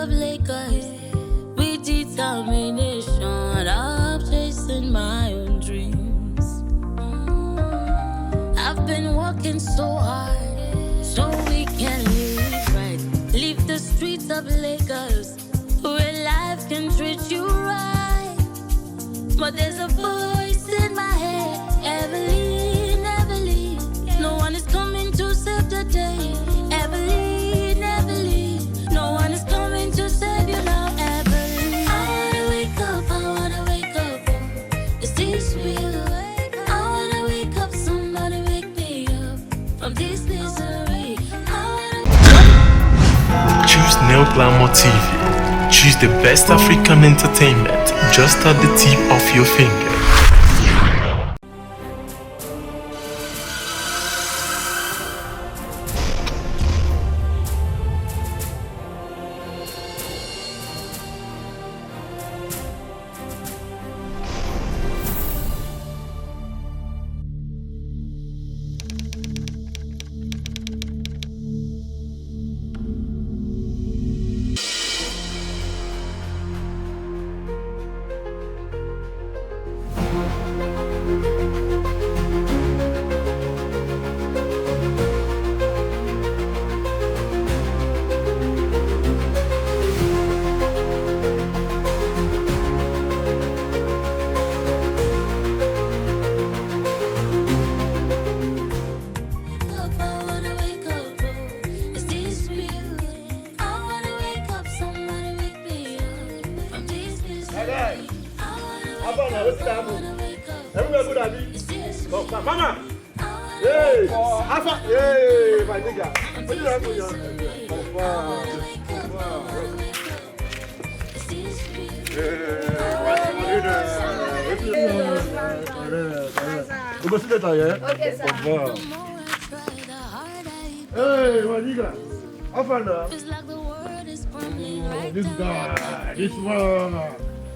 of Lagos with determination. I'm chasing my own dreams. I've been working so hard so we can live right. Leave the streets of Lagos where life can treat you right. But there's a voice in my head, Evelyn, Evelyn. No one is coming to save the day, Evelyn, Evelyn. No one is coming to save you now, Evelyn. I wanna wake up, I wanna wake up. Is this real? I wanna wake up, somebody wake me up from this misery. Choose Neo Glamour TV. Choose the best African entertainment just at the tip of your finger. Mama! Hey! Alpha! Hey! My nigga! What you have for your... Okay, sir. Hey, my nigga! Alpha now! This guy! This one!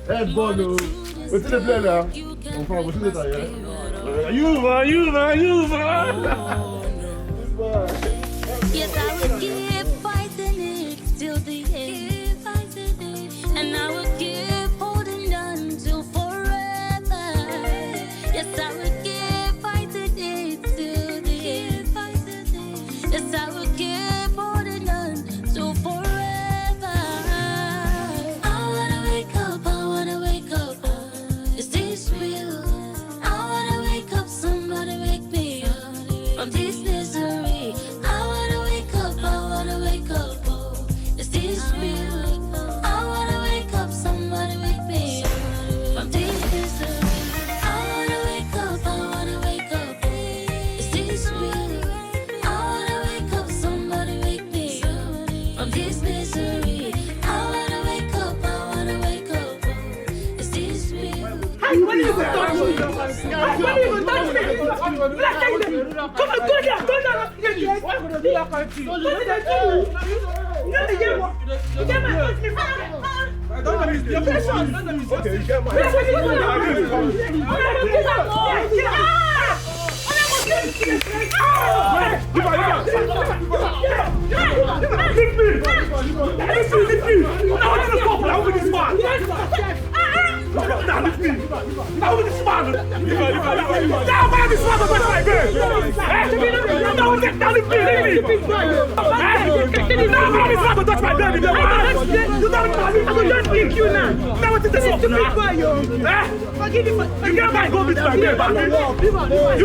Head Bono! What's in the play now? What's in the tire? You man! Yes, I will keep fighting it till the end, and I will keep holding on till forever. Yes, I will keep fighting it till the end. Yes, I will keep holding on till forever. I wanna wake up, I wanna wake up. Is this real? I wanna wake up, somebody wake me up from this misery. I wanna wake up, I wanna wake up. Is this real? I wanna wake up, somebody wake me up from this misery. I wanna wake up, I wanna wake up. Is this real? I wanna wake up, somebody wake me up from this misery. I wanna wake up, I wanna wake up. Is this real? Hey, what are you touch me? What are you touch me? Come on, go down! Why would I do that kind of thing? What did I do? You know the game? You get my touch me from okay, you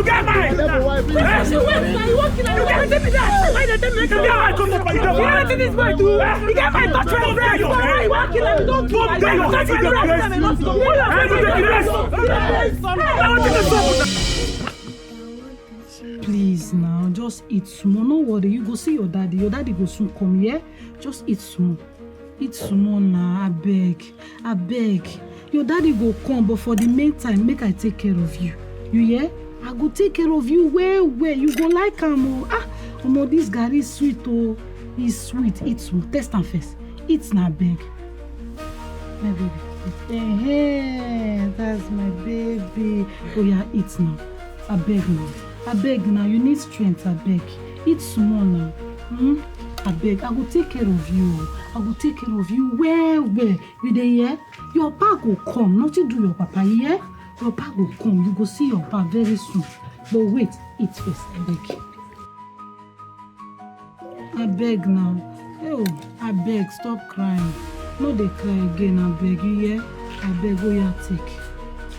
get my Please now, just eat small. No worry, you go see your daddy. Your daddy go soon come here. Just eat small. Eat small now, I beg. Your daddy go come, but for the meantime, make I take care of you. You hear? I go take care of you well. You go like him. This garri is sweet. Oh, he's sweet. Eat small. Taste am first. Eat now, beg. My baby. Hey, that's my baby. Oh yeah, eat now. I beg now. You need strength. I beg. Eat small now. I beg, I will take care of you. I will take care of you well. You dey hear? Your papa will come. Nothing do your papa, yeah? Your papa will come. You go see your papa very soon. But wait, eat first, I beg. I beg now. Oh, I beg, stop crying. No, they cry again, I beg you, yeah? I beg, oh yeah, take.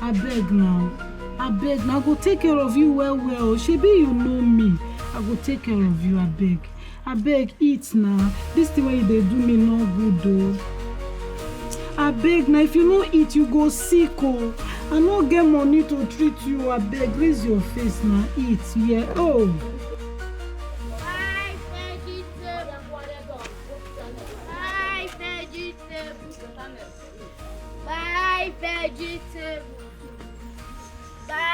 I beg now. I beg now. I go take care of you well. Shebi, you know me. I go take care of you, I beg. I beg, eat now. This thing when they do me no good though. I beg now, if you no eat, you go sick oh. I no get money to treat you. I beg, raise your face now, eat, yeah. Oh. Buy vegetable.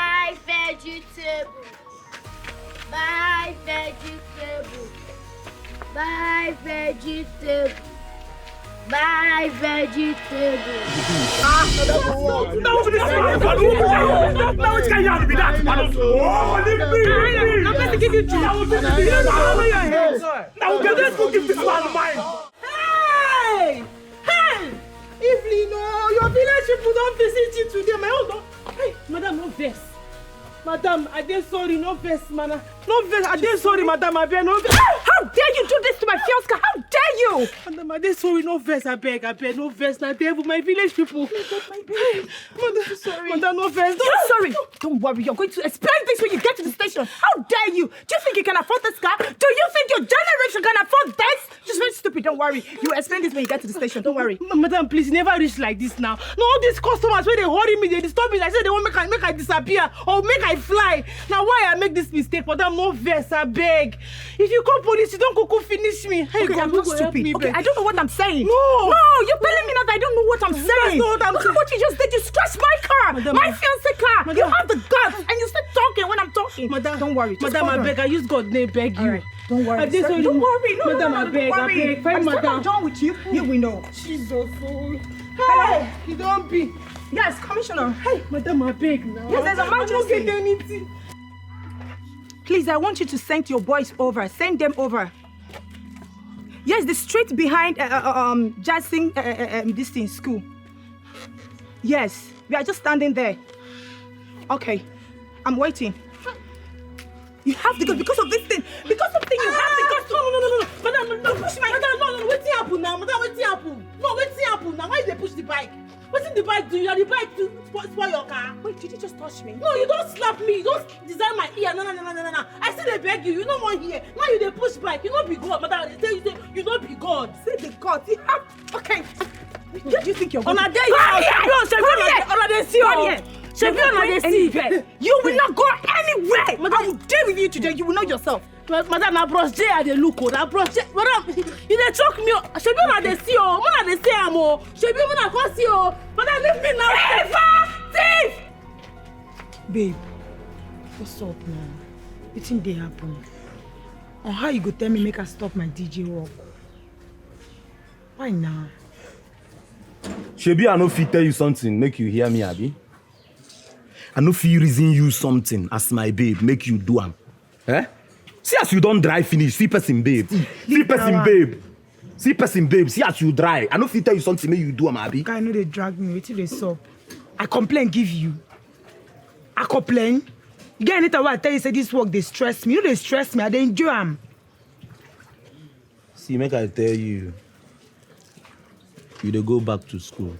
Buy vegetable. Buy vegetable. Buy vegetable. Buy vegetable. No, it's going to be that. Oh, leave me. I'm going to give you two. Now, let's go give this man mine. Hey! Evelyn, no, your village people don't visit you today. My own don't. Hey, madam, no vex. Madam, I did sorry, no vex, man. No vex, I did sorry, madam, I beg, no vex. How dare you do this to my fiancé? How dare you? Madam, I did sorry, no vex, I beg, no vex. Now, devil, my village people. Madam, sorry. Madam, no vex. You're sorry. Don't worry, you're going to explain this when you get to the station. How dare you? Do you think you can afford this car? Do you think your generation can afford this? Just very stupid, don't worry. You explain this when you get to the station, don't worry. Madam, please, never reach like this now. No, all these customers, when they hurry me, they disturb me. I say they want make I disappear or make I fly. Now, why I make this mistake? Madam, no vex, I beg. If you call police, you don't go finish me. Hey, okay, God, I'm not stupid. Me, okay, I don't know what I'm saying. No, you're telling me that I don't know what I'm saying. That's not what I'm saying. Look at what you just did. You scratched my car, Madam, my fiancé car. Madam, you have the guts, and you start talking when I'm talking. Madam, don't worry. Madam, I beg. I use God's name, beg you. Right. Don't worry. Don't worry. No, Madam, no, I beg. don't worry. I beg. Fine, madam. I'm done with you. You will know. Jesus, oh. Hey, you don't be. Yes, Commissioner. Hey, madam, I beg now. Yes, there's an emergency. I don't get anything. Please, I want you to send your boys over. Send them over. Yes, the street behind Jackson this thing school. Yes, we are just standing there. Okay, I'm waiting. You have to go because of this thing. Because of this thing, you have to go. No. Madam, no, push my. Madam, no. What's happen now? Madam, what's happen? No, what's happen now? Why did they push the bike? What's in the bike do? You are the bike to spoil your car. Wait, did you just touch me? No, you don't slap me. You don't design my ear. No. I still they beg you. You no one here. Now you they push bike. You not be God. Madam, they say you not be God. Say the God. You have. Okay. Where do you think you're going? On a day you You will not go anywhere. Madam, I will deal with you today. You will know yourself. Madam, na bros J I dey look o. Na bros J. Madam, you dey choke me o. Shebi una dey see o. Una dey see am o. Shebi una come see o. Madam, leave me now. Thief! Babe, what's up now? Wetin dey happen? On how you go tell me make I stop my DJ work? Why now? Shebi, I no fit tell you something, make you hear me, abi. I no fit reason you something as my babe, make you do am. Eh? See as you don't drive finish, see person babe. See person babe. See person babe, see as you drive. I no fit tell you something, make you do am, abi. I know they drag me, wetin dey sup? I complain give you. I complain. You get anytime I tell you say this work they stress me. You know they stress me, I dey enjoy am. See, make I tell you. You dey go back to school.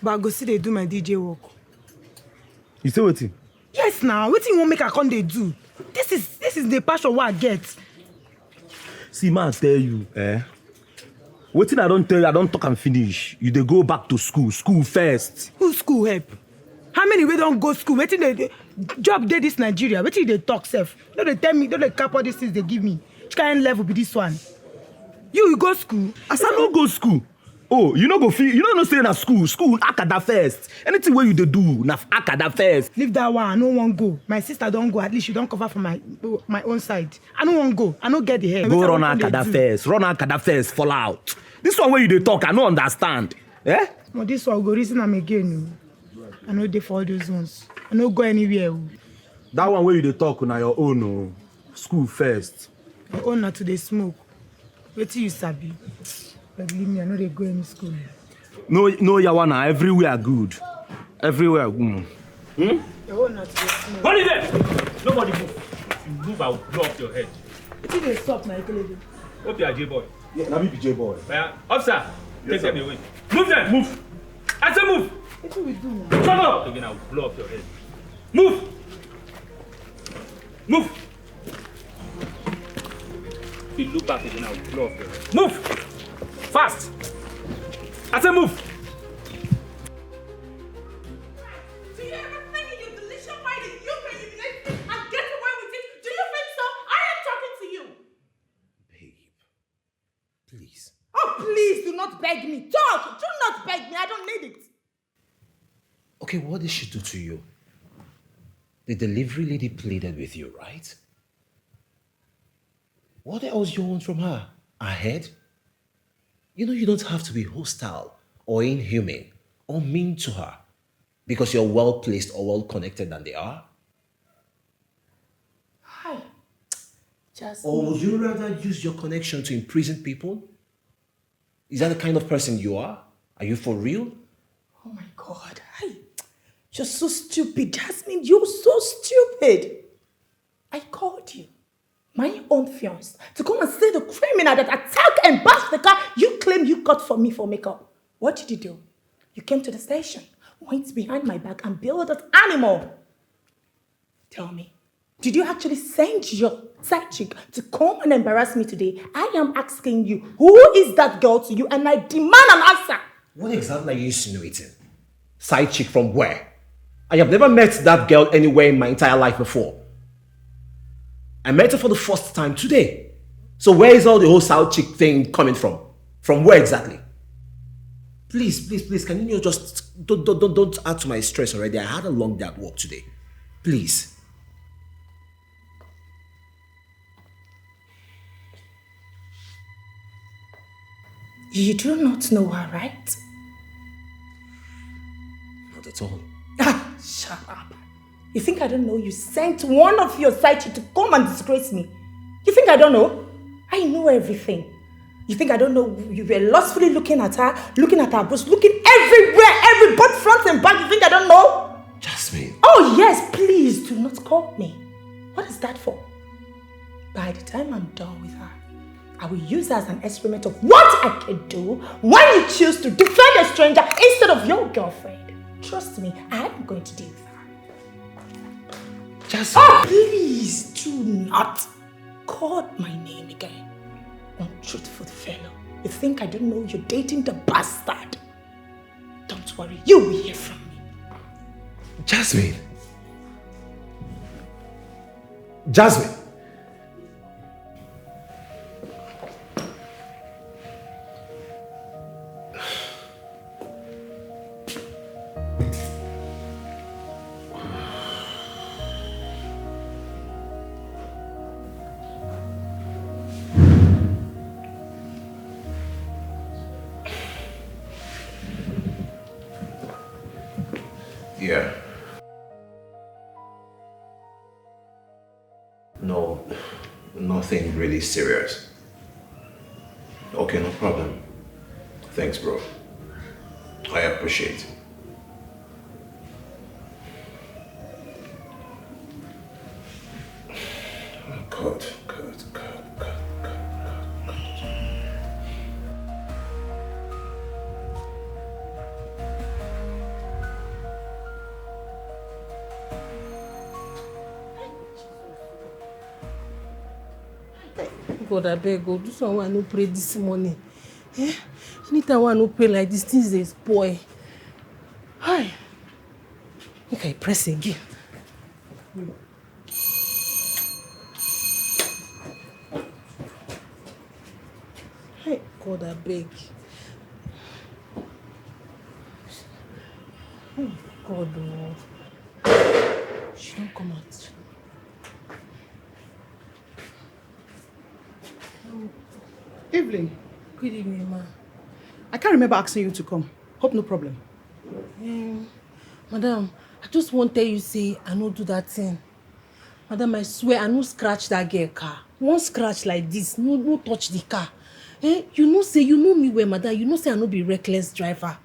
But I go see they do my DJ work. You say wetin? Yes now, wetin you want make I come dey do? This is the passion what I get. See, man, I tell you, wetin I don't tell you, I don't talk and finish. You dey go back to school. School first. Who school help? How many we don't go school? Wetin they job dey this Nigeria? Wetin they talk sef? No they tell me, no they cap all these things they give me. Which kind of level be this one? You go school? As I no go school. Oh, you no go feel, you no stay na school. School, akada first. Anything where you dey do, na akada first. Leave that one, I no wan go. My sister don't go, at least you don't cover for my own side. I no wan go, I no get the hair. Go run akada first, fall out. This one where you dey talk, I no understand. Eh? Well, this one go reason am again. I no dey for all those ones. I no go anywhere. That one where you dey talk na your own. School first. Your own not to dey smoke. Wait till you sabi. But believe me, I know they go in school. No, Yawana, everywhere good. Everywhere good. Your own not to dey smoke. What is it? Nobody move. If you move, I will blow up your head. What did they stop, my colleague? Hope you are J-boy. Yeah, let me be J-boy. Officer, take them away. Move them, move. I said move. What do we do now? Come up. Again, I will blow up your head. Move. Move. If you look back again, I will blow up your head. Move. Fast. I said move. Do you ever think in your delicious mind that you can humiliate me and get away with it? Do you think so? I am talking to you. Babe, please. Oh, please do not beg me. Talk. Do not beg me. I don't need it. Okay, what did she do to you? The delivery lady pleaded with you, right? What else do you want from her? Her head? You know you don't have to be hostile or inhumane or mean to her because you're well-placed or well-connected than they are. Hi. Just Or would you rather use your connection to imprison people? Is that the kind of person you are? Are you for real? Oh my God. Hi. You're so stupid, Jasmine. You're so stupid. I called you, my own fiancé, to come and see the criminal that attacked and bashed the car you claim you got for me for makeup. What did you do? You came to the station, went behind my back and billed that animal. Tell me, did you actually send your side chick to come and embarrass me today? I am asking you, who is that girl to you? And I demand an answer. What exactly are you insinuating? Side chick from where? I have never met that girl anywhere in my entire life before. I met her for the first time today. So where is all the whole side chick thing coming from? From where exactly? Please, can you just don't add to my stress already? I had a long day at work today. Please. You do not know her, right? Not at all. Ah, shut up. You think I don't know you sent one of your side chicks to come and disgrace me? You think I don't know? I know everything. You think I don't know you were lustfully looking at her boobs, looking everywhere, every both front and back. You think I don't know? Jasmine. Oh yes, please do not call me. What is that for? By the time I'm done with her, I will use her as an experiment of what I can do when you choose to defend a stranger instead of your girlfriend. Trust me, I am going to deal with her. Jasmine. Oh, please do not call my name again. Untruthful fellow. You think I don't know you're dating the bastard? Don't worry, you will hear from me. Jasmine. Jasmine. Yeah. No, nothing really serious. Okay, no problem. Thanks, bro. I appreciate it. God. God, I beg God, do someone no pray this morning. Anytime one no pray like this, things dey spoil. Hi. Okay, press again. Hey, God, I beg. Oh, God, oh. She don't come out. Evelyn. Good evening, ma. I can't remember asking you to come. Hope no problem. Madam, I just want to tell you, say, I no do that thing. Madam, I swear, I no scratch that girl car. one scratch like this, no touch the car. You know me well, madam. You know say I no be reckless driver.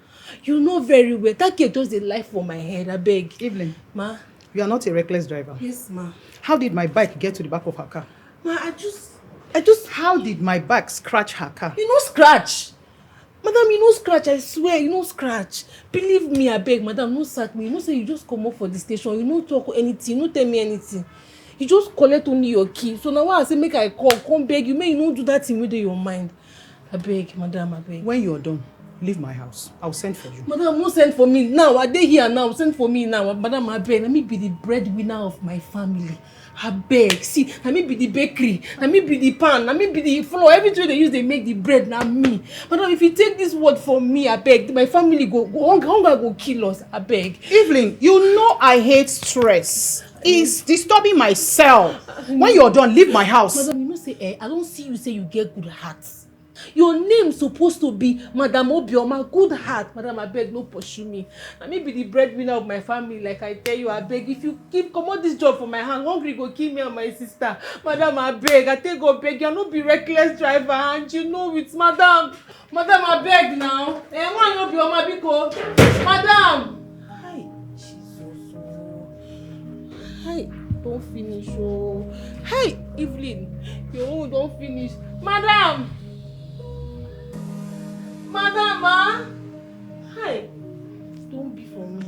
You know very well. That girl just dey lie for my head, I beg. Evelyn. Ma. You are not a reckless driver. Yes, ma. How did my bike get to the back of her car? Ma, I just How did my bike scratch her car? You no scratch. Madam, you no scratch, I swear, you no scratch. Believe me, I beg, madam, no sack me. You know say you just come up for the station, you no talk anything, you no tell me anything. You just collect only your key. So now why I say make I come beg you, make you no do that thing with your mind. I beg, madam, I beg. When you're done, leave my house. I'll send for you. Madam, no send for me now. I dey here now. Send for me now. Madam, I beg. Let me be the breadwinner of my family. I beg. See, let me be the bakery. Let me be the pan. Let me be the flour. Everything they use, they make the bread. Now me. Madam, if you take this word from me, I beg. My family go hunger go kill us. I beg. Evelyn, you know I hate stress. It's disturbing myself. When you're done, leave my house. Madam, you know say, I don't see you say you get good heart. Your name supposed to be Madam Obioma, good heart. Madam, I beg, no pursue me. Let me be the breadwinner of my family, like I tell you, I beg. If you come on this job from my hand, hungry go kill me and my sister. Madam, I beg, I take go beg. You're not be reckless driver, and you know it, madam. Madam, I beg now. One Obioma, biko. Madam. Hi, Jesus. Hi, don't finish, oh. Hi, Evelyn. Your own don't finish. Madam. Madam, hi. Don't be for me.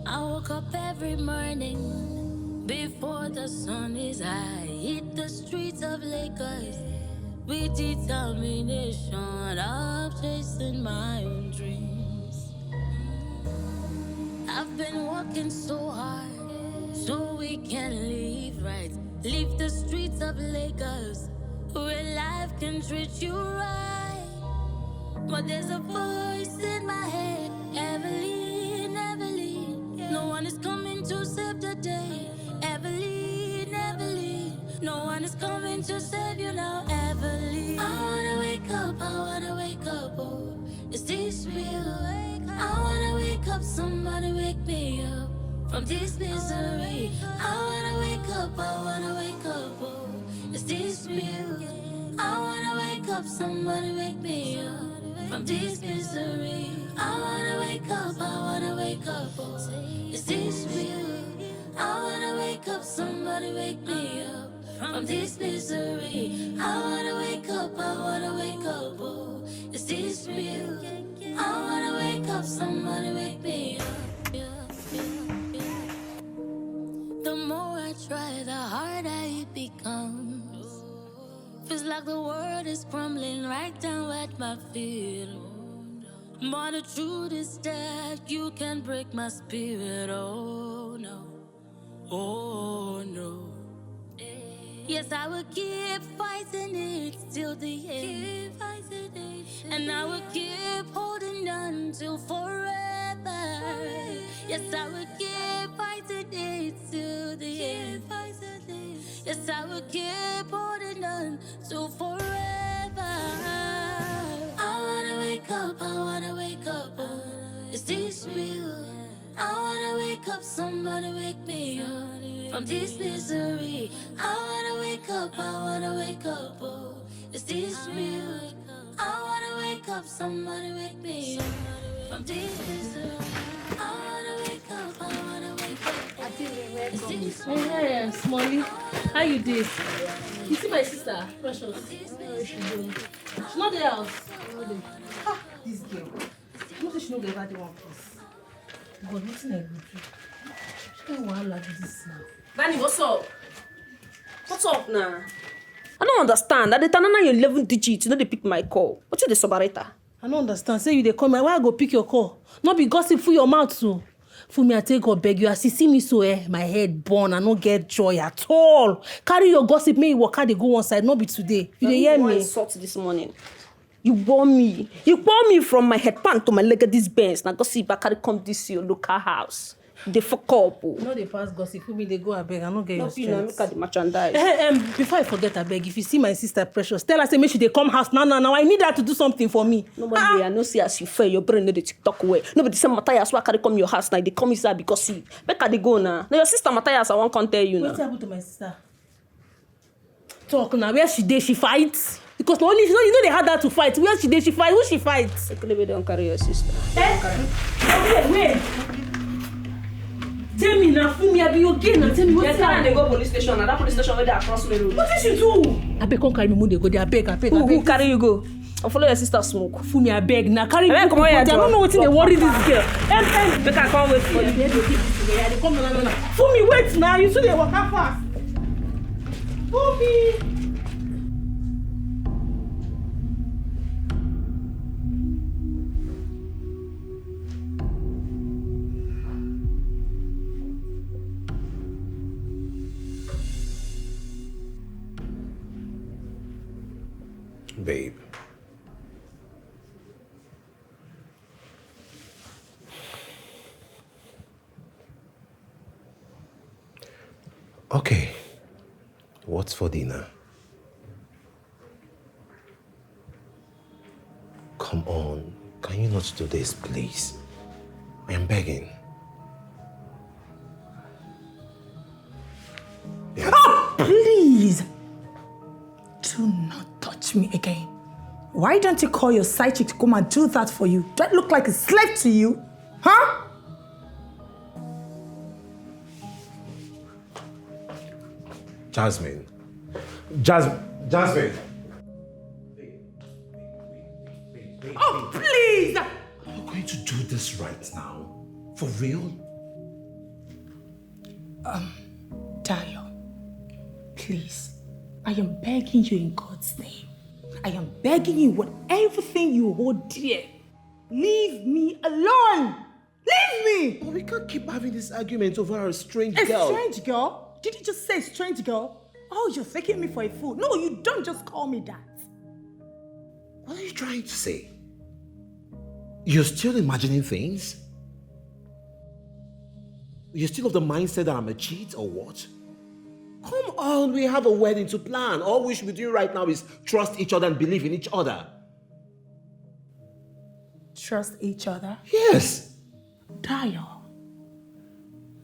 I woke up every morning before the sun is high. Hit the streets of Lagos with determination of chasing my own dreams. I've been working so hard so we can live right. Leave the streets of Lagos where life can treat you right. But there's a voice in my head, Evelyn, Evelyn. No one is coming to save the day, Evelyn, Evelyn. No one is coming to save you now, Evelyn. I wanna wake up, oh. Is this real? I wanna wake up, somebody wake me up from this misery. I wanna wake up, oh. Is this real? I wanna wake up, somebody wake me up from this misery. I wanna wake up, oh. Is this real? I wanna wake up, somebody wake me up from this misery. I wanna wake up, oh. Is this real? I wanna wake up, somebody wake me up. The more I try, the harder it becomes. Feels like the world is crumbling right down at my feet. But the truth is that you can break my spirit. Oh no, oh no. Yes, I will keep fighting it till the end. And I will keep holding on till forever. Yes, I will keep fighting it till the end. Yes, I will keep holding on till forever. I wanna wake up, oh. Is this real? I wanna wake up, somebody wake me up from this misery. I wanna wake up, oh. Is this real? I wanna wake up, somebody wake me up from this misery. I wanna wake up, Is this real? Hey, Smolly. How you doing? You see my sister, Precious? Where is she doing? She's not there house. This girl. You know she no get ever one place. God, nothing I go do. She can't want to do this now. Danny, what's up? What's up now? I don't understand. At the time you're 11 digits, you know they pick my call. What's the subarita? I don't understand. Say you they come here, why I go pick your call? Not be gossip for your mouth too. For me, I take God beg you. As you see me so, my head burn. I don't get joy at all. Carry your gossip, may you walk out, they go one side. Not be today. You dey hear me? Insult this morning. You bore me. You bore me from my headband to my leg of this bench. Now gossip, I carry come this your local house. They fuck up. No, they pass gossip. For me, they go, I beg. I don't get your strength. Look at the merchandise. Before I forget, I beg, if you see my sister Precious, tell her, say, make sure they come house now. I need her to do something for me. Nobody, I know see as you fair, your brain know the TikTok way. Nobody say Matthias, why carry come your house now? They come inside because see, make her they go now. Now your sister Matthias, I won't come tell you now. What's happened to my sister? Talk now. Where she did, she fights. Because only you know they had her to fight. Where she did, she fight. Who she fights? Maybe don't carry your sister. Wait. Tell me now, fool me, I be okay now. Tell me what's happening. They go police station. Now that police station where they across the road. What did she do? I beg, come carry me. They go there. I beg. Who carry you go? I'll follow your sister smoke. Fool me, I beg. Now carry me. I don't know what they worry this girl. Make her come wait for you. They come no. Fool me, wait now. You should walk out fast. Fool me. Babe. Okay. What's for dinner? Come on. Can you not do this, please? I am begging. Yeah. Oh, please! Do not touch me again. Why don't you call your side chick to come and do that for you? Do I look like a slave to you? Huh? Jasmine. Oh, please! Are you going to do this right now? For real? Dayo, please. I am begging you in God's name. I am begging you with everything you hold dear. Leave me alone! Leave me! But we can't keep having this argument over a strange girl. girl. A strange girl? Did you just say strange girl? Oh, you're taking me for a fool. No, you don't just call me that. What are you trying to say? You're still imagining things? You're still of the mindset that I'm a cheat or what? Come on, we have a wedding to plan. All we should be doing right now is trust each other and believe in each other. Trust each other? Yes. Dayo.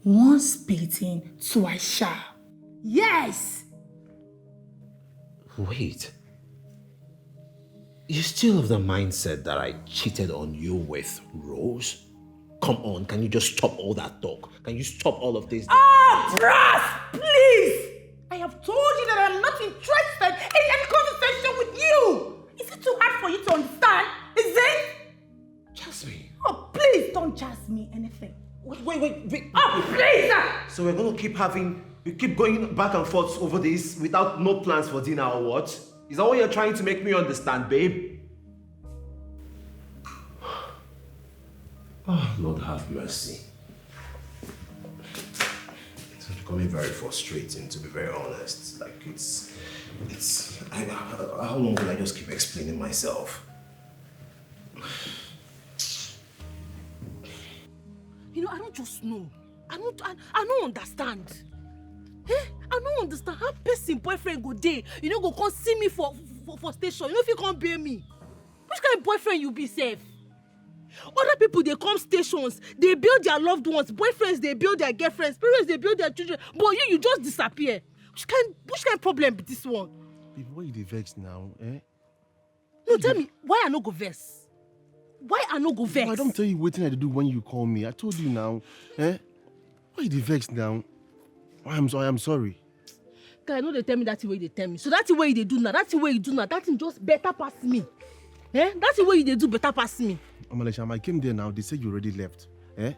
Once bitten, twice shy. Yes! Wait. You're still of the mindset that I cheated on you with Rose? Come on, can you just stop all that talk? Can you stop all of this? Oh, Brass, please! I have told you that I'm not interested in any conversation with you! Is it too hard for you to understand? Is it? Jasmine. Oh, please don't jazz me anything. Wait. Oh, please! So we're going to keep going back and forth over this without no plans for dinner or what? Is that what you're trying to make me understand, babe? Oh, Lord have mercy. It's becoming very frustrating, to be very honest. Like, how long will I just keep explaining myself? You know, I don't just know. I don't understand. I don't understand how person boyfriend go there. You know, go come see me for station. You know if you can't bear me. Which kind of boyfriend you be safe? Other people, they come stations, they build their loved ones, boyfriends, they build their girlfriends, parents, they build their children, but you just disappear. Which kind of problem be this one? Baby, why you vex now, eh? No, tell me, why I no go vex? Why I no go vex? No, I don't tell you what I do when you call me. I told you now, eh? Why you vex now? I'm sorry. Guy, no, they tell me that's the way they tell me. So that's the way they do now. That's the way you do now. That thing just better pass me. Eh? That's the way they do better pass me. Amalesham, I came there now. They said you already left. Eh?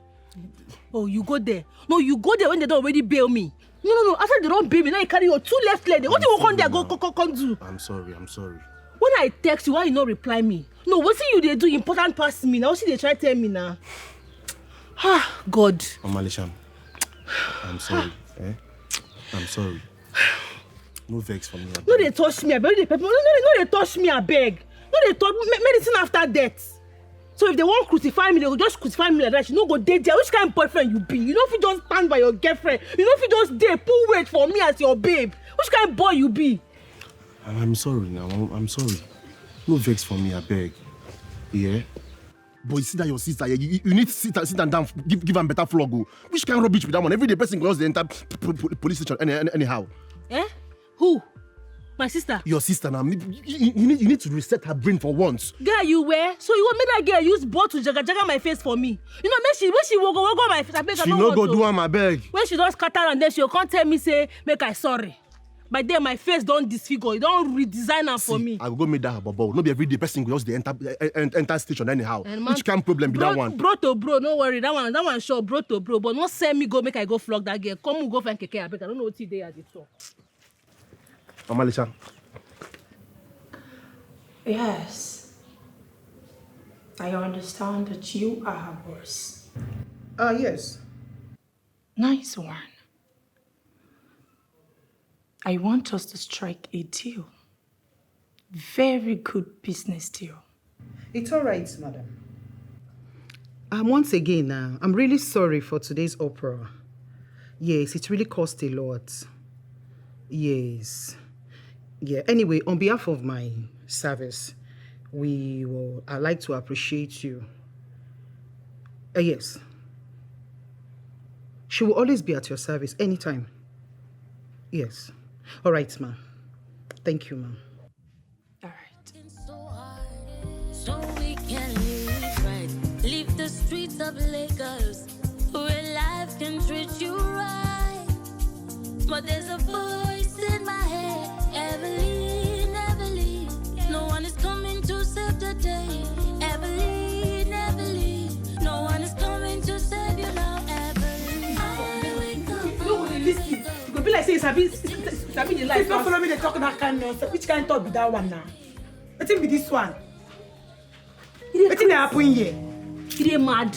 Oh, you go there. No, you go there when they don't already bail me. No. After they don't bail me, now you carry your two left leg. What do you want there go do? I'm sorry. When I text you, why you not reply me? No, what see you they do important pass me? Now see they try to tell me now. Ah, God. Mama Lisham, I'm sorry. I'm sorry. No vex for me. No, they touch me. No, they touch me, I beg. No, they touch medicine after death. So if they won't crucify me, they will just crucify me like that. You don't go date there. Which kind of boyfriend you be? You know if you just stand by your girlfriend. You know if you just date, pull weight for me as your babe. Which kind of boy you be? I'm sorry now. I'm sorry. No vex for me, I beg. Yeah? But you see that your sister, you need to sit and down, give her better flog. Which kind of rubbish with that one? Every day person goes to enter police station anyhow. Eh? Who? My sister? Your sister now. You need to reset her brain for once. Girl, you where? So you want me that girl use ball to jaga my face for me? You know, when she will go my face, I beg. She no go do am, I beg. When she just scatter and then she'll come tell me say, make I sorry. By then my face don't disfigure, you don't redesign her for me. I will go make that her bubble. Not be every day person goes to enter station anyhow. Which kind of problem be that one? Bro to bro, no worry. That one sure bro to bro. But not send me go make I go flog that girl. Come go find keke. I beg. I don't know what they are the talk. Mama Lisha. Yes. I understand that you are her boss. Yes. Nice one. I want us to strike a deal. Very good business deal. It's all right, madam. Once again, I'm really sorry for today's opera. Yes, it really cost a lot. Yes. Yeah. Anyway, on behalf of my service, I'd like to appreciate you. Yes. She will always be at your service anytime. Yes. All right, ma'am. Thank you, ma'am. All right. So we can live right. Leave the streets of Lagos where life can treat you right. But there's a voice in my head. Evelyn, Evelyn. No one is coming to save the day. Evelyn, Evelyn. No one is coming to save you now, Evelyn. No, listen. You go be like say Sabi the life. Don't follow me. They talk that kind of nonsense. Which kind of talk be that one now? What be this one? What thing happen here? You mad?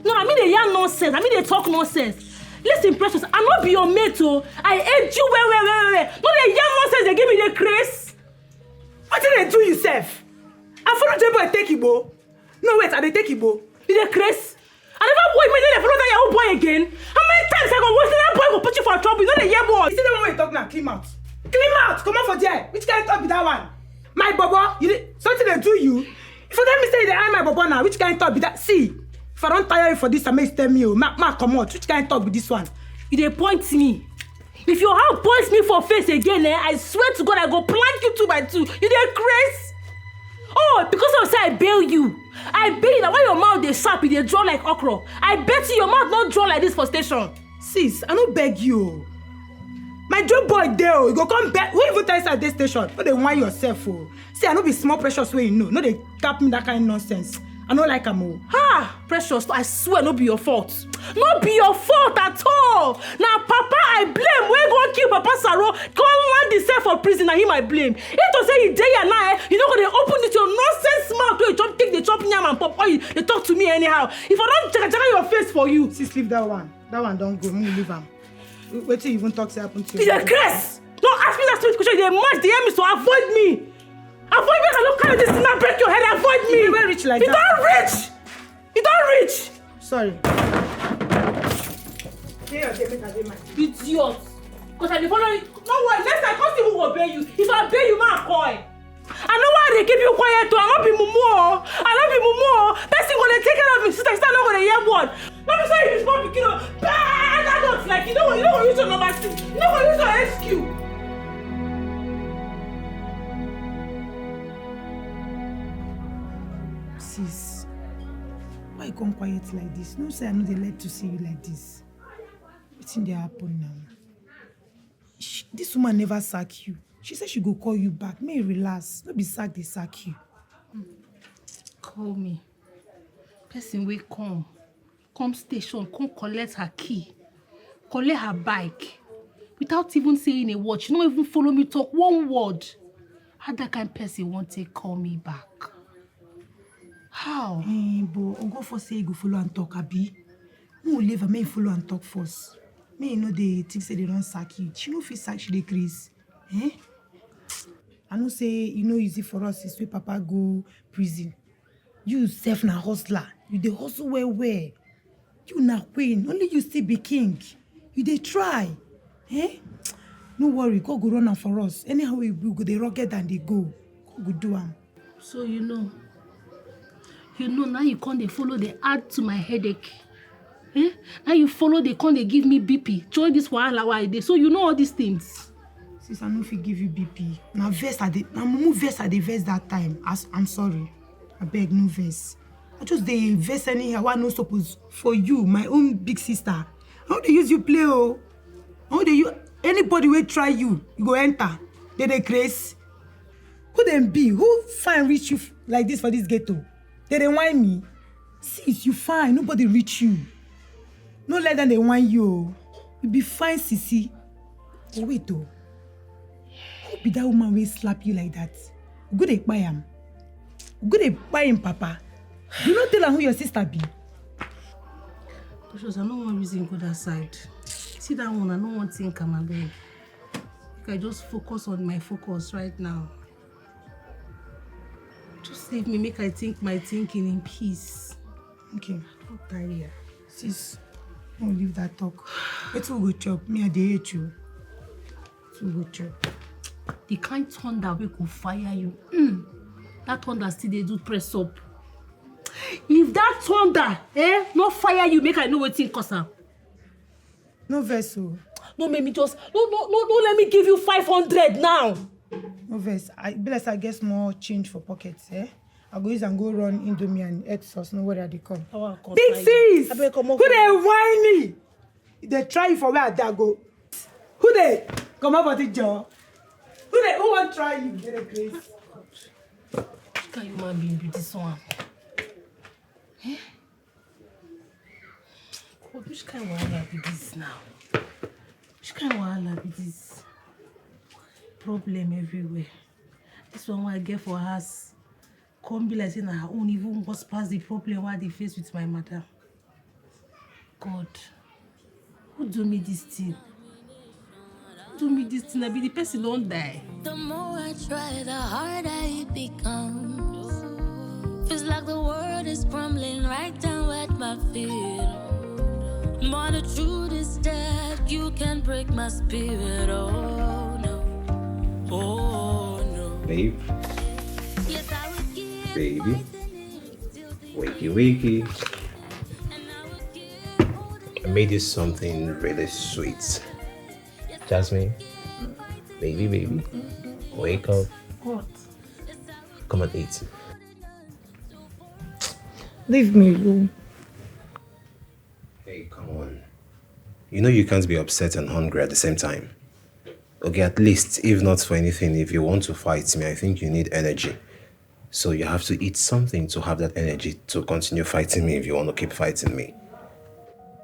No, I mean they yarn nonsense. I mean they talk nonsense. Listen, Precious, I'm not be your mate, oh. I hate you, where. No, they yarn nonsense. They give me the grace. What did they do yourself? I follow Jebo and take Igbo. No, wait, I take Igbo. You the grace? I never boy me, then I follow that your boy again. How many times I go watch that boy go put you for trouble? You know the year boy. You see the one we talk now, clean out. Clean out, come on for there. Which kind of talk be that one? My bobo, something they do you. If you let me say they are my bobo now, which kind of talk be that? See, if I don't tire you for this, I may tell me, ma come out. Which kind of talk be this one? You dey point me. If your heart points me for face again, I swear to God, I go plant you 2 by 2. You dey craze? Oh, because of say I bail you. I bail you. Now when your mouth dey sharp, you dey draw like okra. I bet you your mouth not draw like this for station. Sis, I don't beg you. My job boy there, you go come back. Who even tell you at this station? No, they want yourself. Oh. See, I know be small Precious way you know. No, they cap me that kind of nonsense. I don't like am. Ha! Precious, I swear no be your fault. No be your fault at all. Now, Papa, I blame. When go kill Papa Saro, come land himself for prison, and him I blame. If to say he day and night, you know when they open this your nonsense mouth, you chop, take the chop yam and pop oil, they talk to me anyhow. If I don't jaga your face for you. Sis, leave that one. That one don't go. Me leave him. Wait till you even talk to happen to you. You're Chris! Don't ask me that stupid question. They must DM me, so avoid me. Avoid me, I don't carry this thing and break your head. Avoid me. You don't rich like that. You don't rich. Sorry. Idiot. Because I follow you. No worry, next time I can't even obey you. If I obey you, man, coy. I know why they keep you quiet too. I not be mumu. Person gonna take care of me. Sister, not gonna hear word. Let me say you small pikin. Bad adults like you don't use your number 6. You don't use your SQ. Sis, why you come quiet like this? No say I know they like to see you like this. What's in there happen now? This woman never sack you. She said she go call you back. May you relax. Don't be sack, they sack you. Call me. Person will come station, come collect her key, collect her bike, without even saying a word. She don't even follow me talk one word. How that kind of person won't take call me back? How? But go for say you go follow and talk, abi. Who will leave her? May follow and talk first. May you know they think say they don't sack you. She no fit sack, she dey craze. Eh? I know say you know easy for us is when Papa go prison. You self na hustler. You dey hustle well. You na queen. Only you still be king. You dey try. Eh? No worry, God go run am for us. Anyhow we go dey rugged and they go. God go do am. So you know now you can't they follow they add to my headache. Eh? Now you follow they can't they give me BP. Join this wahala why they. So you know all these things. Sis, I no fit give you BP. Na verse I dey. Na mumu verse I dey verse that time. I'm sorry. I beg no verse. I just dey verse anyhow. I no suppose for you, my own big sister. How they use you play oh? How they use anybody will try you go enter. They craze. Who them be? Who fine reach you like this for this ghetto? They whine me. Sis, you fine. Nobody reach you. No let them they whine you. You be fine, sissy. Oh, wait though. Who be that woman will slap you like that? Good at buy him. Good at buy him, Papa. You not tell her who your sister be. Precious, I don't want reason go that side. See that one, I don't want to think I'm a beg. I just focus on my focus right now. Just leave me, make I think my thinking in peace. Okay. I'm tired. Sis, don't leave that talk. It will go chop. Me, I dey hate you. It will go chop. The kind thunder we could fire you. That thunder still they do press up. If that thunder, not fire you, make I know what thing cause am. No vessel. No, make me just no. Let me give you 500 now. No verse. I guess more change for pockets. I go use and go run Indomie and egg sauce. No where they come. Big sis. Who they whiny? They try for where they go. Who they come up with the jaw? Who want try you? Get a grace. Can you man be this one? Eh? God, which kind of wahala be this now? Which kind of wahala be this? Problem everywhere. This one what I get for us can't be like saying her own even worse past the problem what they face with my mother. God, who do me this thing? Who do me this thing? I be the person don't die. The more I try, the harder it becomes. Feels like the world is crumbling right down at my feet. But the truth is that you can break my spirit. Oh no, oh no. Babe. Yes, I would give Baby. Wakey. I made you something really sweet. Jasmine. Baby. Wake up. What? Come and eat. Leave me alone. Hey, come on. You know you can't be upset and hungry at the same time. Okay, at least, if not for anything, if you want to fight me, I think you need energy. So you have to eat something to have that energy to continue fighting me if you want to keep fighting me.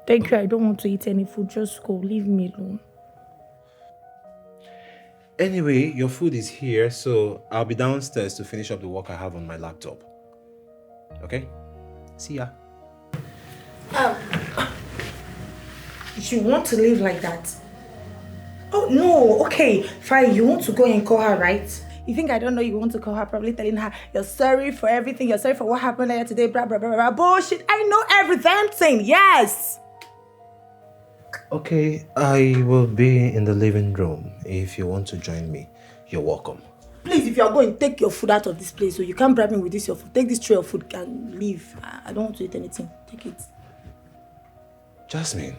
Thank you. I don't want to eat any food. Just go. Leave me alone. Anyway, your food is here, so I'll be downstairs to finish up the work I have on my laptop. Okay? See ya. You want to live like that? Oh, no. Okay, fine. You want to go and call her, right? You think I don't know you want to call her, probably telling her, you're sorry for everything, you're sorry for what happened here today, blah, blah, blah, blah. Bullshit. I know everything. Yes. Okay, I will be in the living room. If you want to join me, you're welcome. Please, if you are going, take your food out of this place. So you can't bribe me with this, your food. Take this tray of food and leave. I don't want to eat anything. Take it. Jasmine.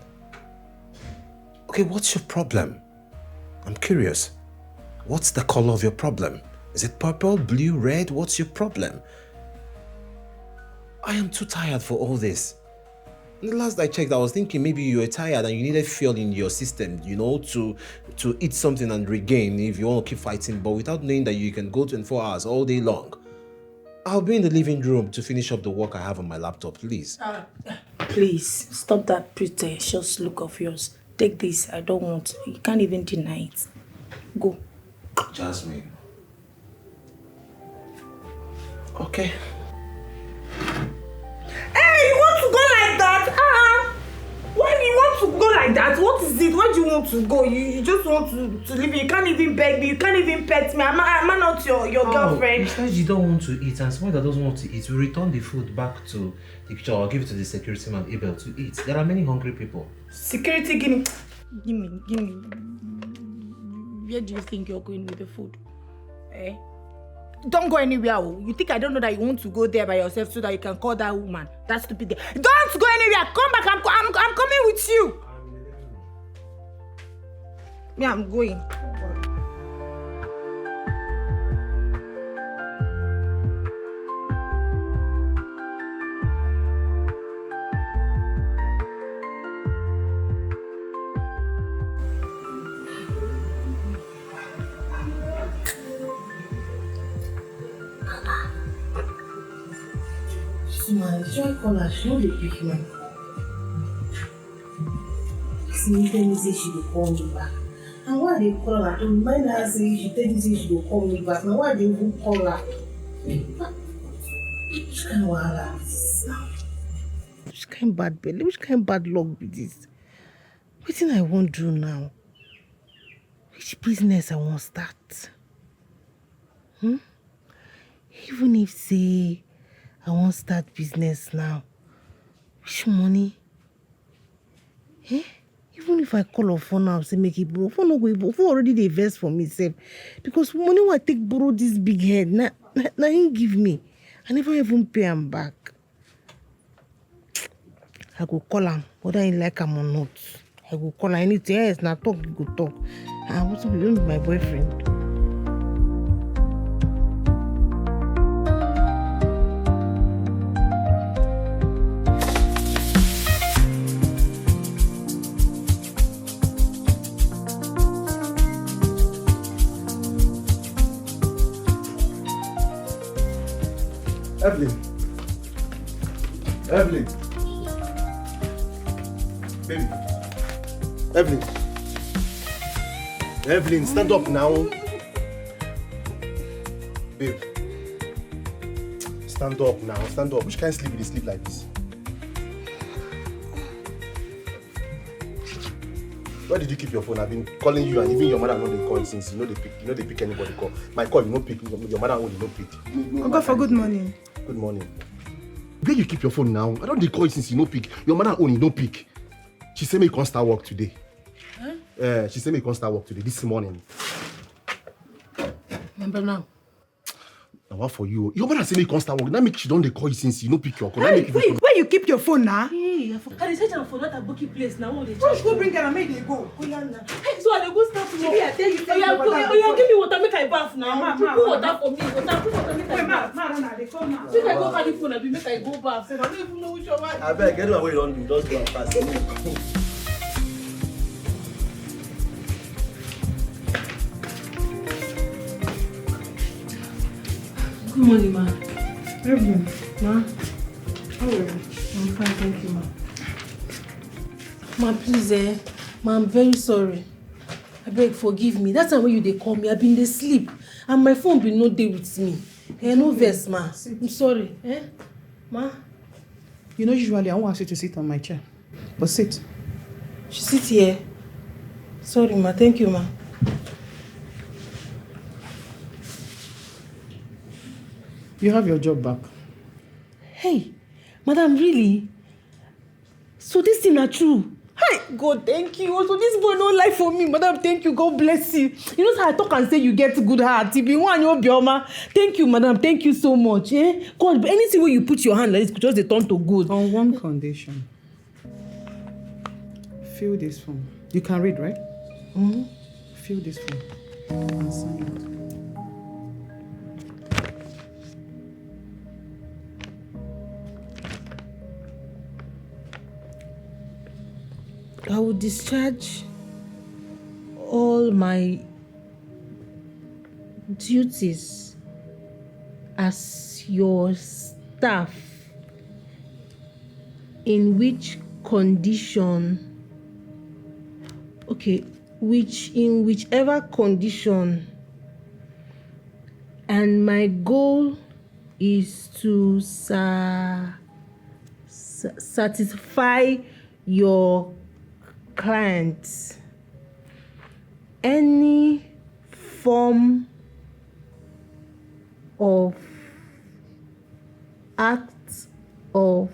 Okay, what's your problem? I'm curious. What's the color of your problem? Is it purple, blue, red? What's your problem? I am too tired for all this. The last I checked, I was thinking maybe you were tired and you needed fuel in your system, to eat something and regain if you want to keep fighting, but without knowing that you can go 24 hours all day long. I'll be in the living room to finish up the work I have on my laptop, please. Please, stop that pretentious look of yours. Take this. I don't want. You can't even deny it. Go. Jasmine. Okay. Hey, you want to go like that? want to go. You just want to leave me. You can't even beg me. You can't even pet me. Am I not your girlfriend? Besides, you don't want to eat, and somebody that doesn't want to eat will return the food back to the kitchen or give it to the security man able to eat. There are many hungry people. Security, give me. Where do you think you're going with the food? Eh? Don't go anywhere. Oh. You think I don't know that you want to go there by yourself so that you can call that woman, that stupid girl? Don't go anywhere. Come back. I'm coming with you. Yeah, I'm going. My joy caller, she no dey pick me. She tell me say she go call me back. And why they call her? To remind her say she tell me say she go call me back. Now why they even call her? Which kind of wahala be this now? Which kind bad belly? Which kind bad luck be this? Wetin I wan do now? Which business I wan start? Even if say I wan start business now, which money? Even if I call her phone now, say make it borrow, phone no go borrow. Phone already dey vex for me sef, because money wey I take borrow this big head, na him give me. I never even pay am back. I go call am, whether he like am or not. I go call am anything else. Na talk you go talk. I want to be my boyfriend. Evelyn. Baby. Evelyn, stand up now. Babe. Stand up now. Stand up. Which kind of sleep you sleep like this? Where did you keep your phone? I've been calling you and even your mother know they call since you know they pick anybody call. My call, you know pick. Your mother only no pick. Uncle for good morning. Good morning. Where you keep your phone now? I don't call you since you no pick. Your mother only no pick. She said me you can't start work today. Huh? She said me you can't start work today, this morning. Remember now? Now what for you? Your mother said me you can't start work. That make she don't call you since you no pick your call. Hey, where you keep your phone now? Hey, I search for that bookie place now. Push, go bring her and make they go. Hey, so I go start to work. I tell you, give me water, make I bath now. Put water for me. Put water, make I bath. They come now. Make I go carry phone and make I go bath. I don't even know which one. I beg, get away, don't do. Just go and pass. Good morning, ma. Evelyn. Ma. How are you? I'm fine, thank you, ma. Ma, please, ma, I'm very sorry. I beg, forgive me. That time when they call me, I've been asleep. And my phone been no day with me. No verse, ma. I'm sorry. Ma? You know, usually I won't ask you to sit on my chair. But sit. She sit here. Sorry, ma. Thank you, ma. You have your job back. Hey, madam, really? So this thing are true? Hey, God, thank you. So this boy no lie for me. Madam, thank you. God bless you. You know how I talk and say you get good heart. If you want your bioma. Thank you, madam. Thank you so much. God, anything where you put your hand like this, just they turn to good. On one condition. Fill this form. You can read, right? Mm-hmm. Fill this form. And sign it. I will discharge all my duties as your staff in which condition, in whichever condition, and my goal is to satisfy your clients any form of act of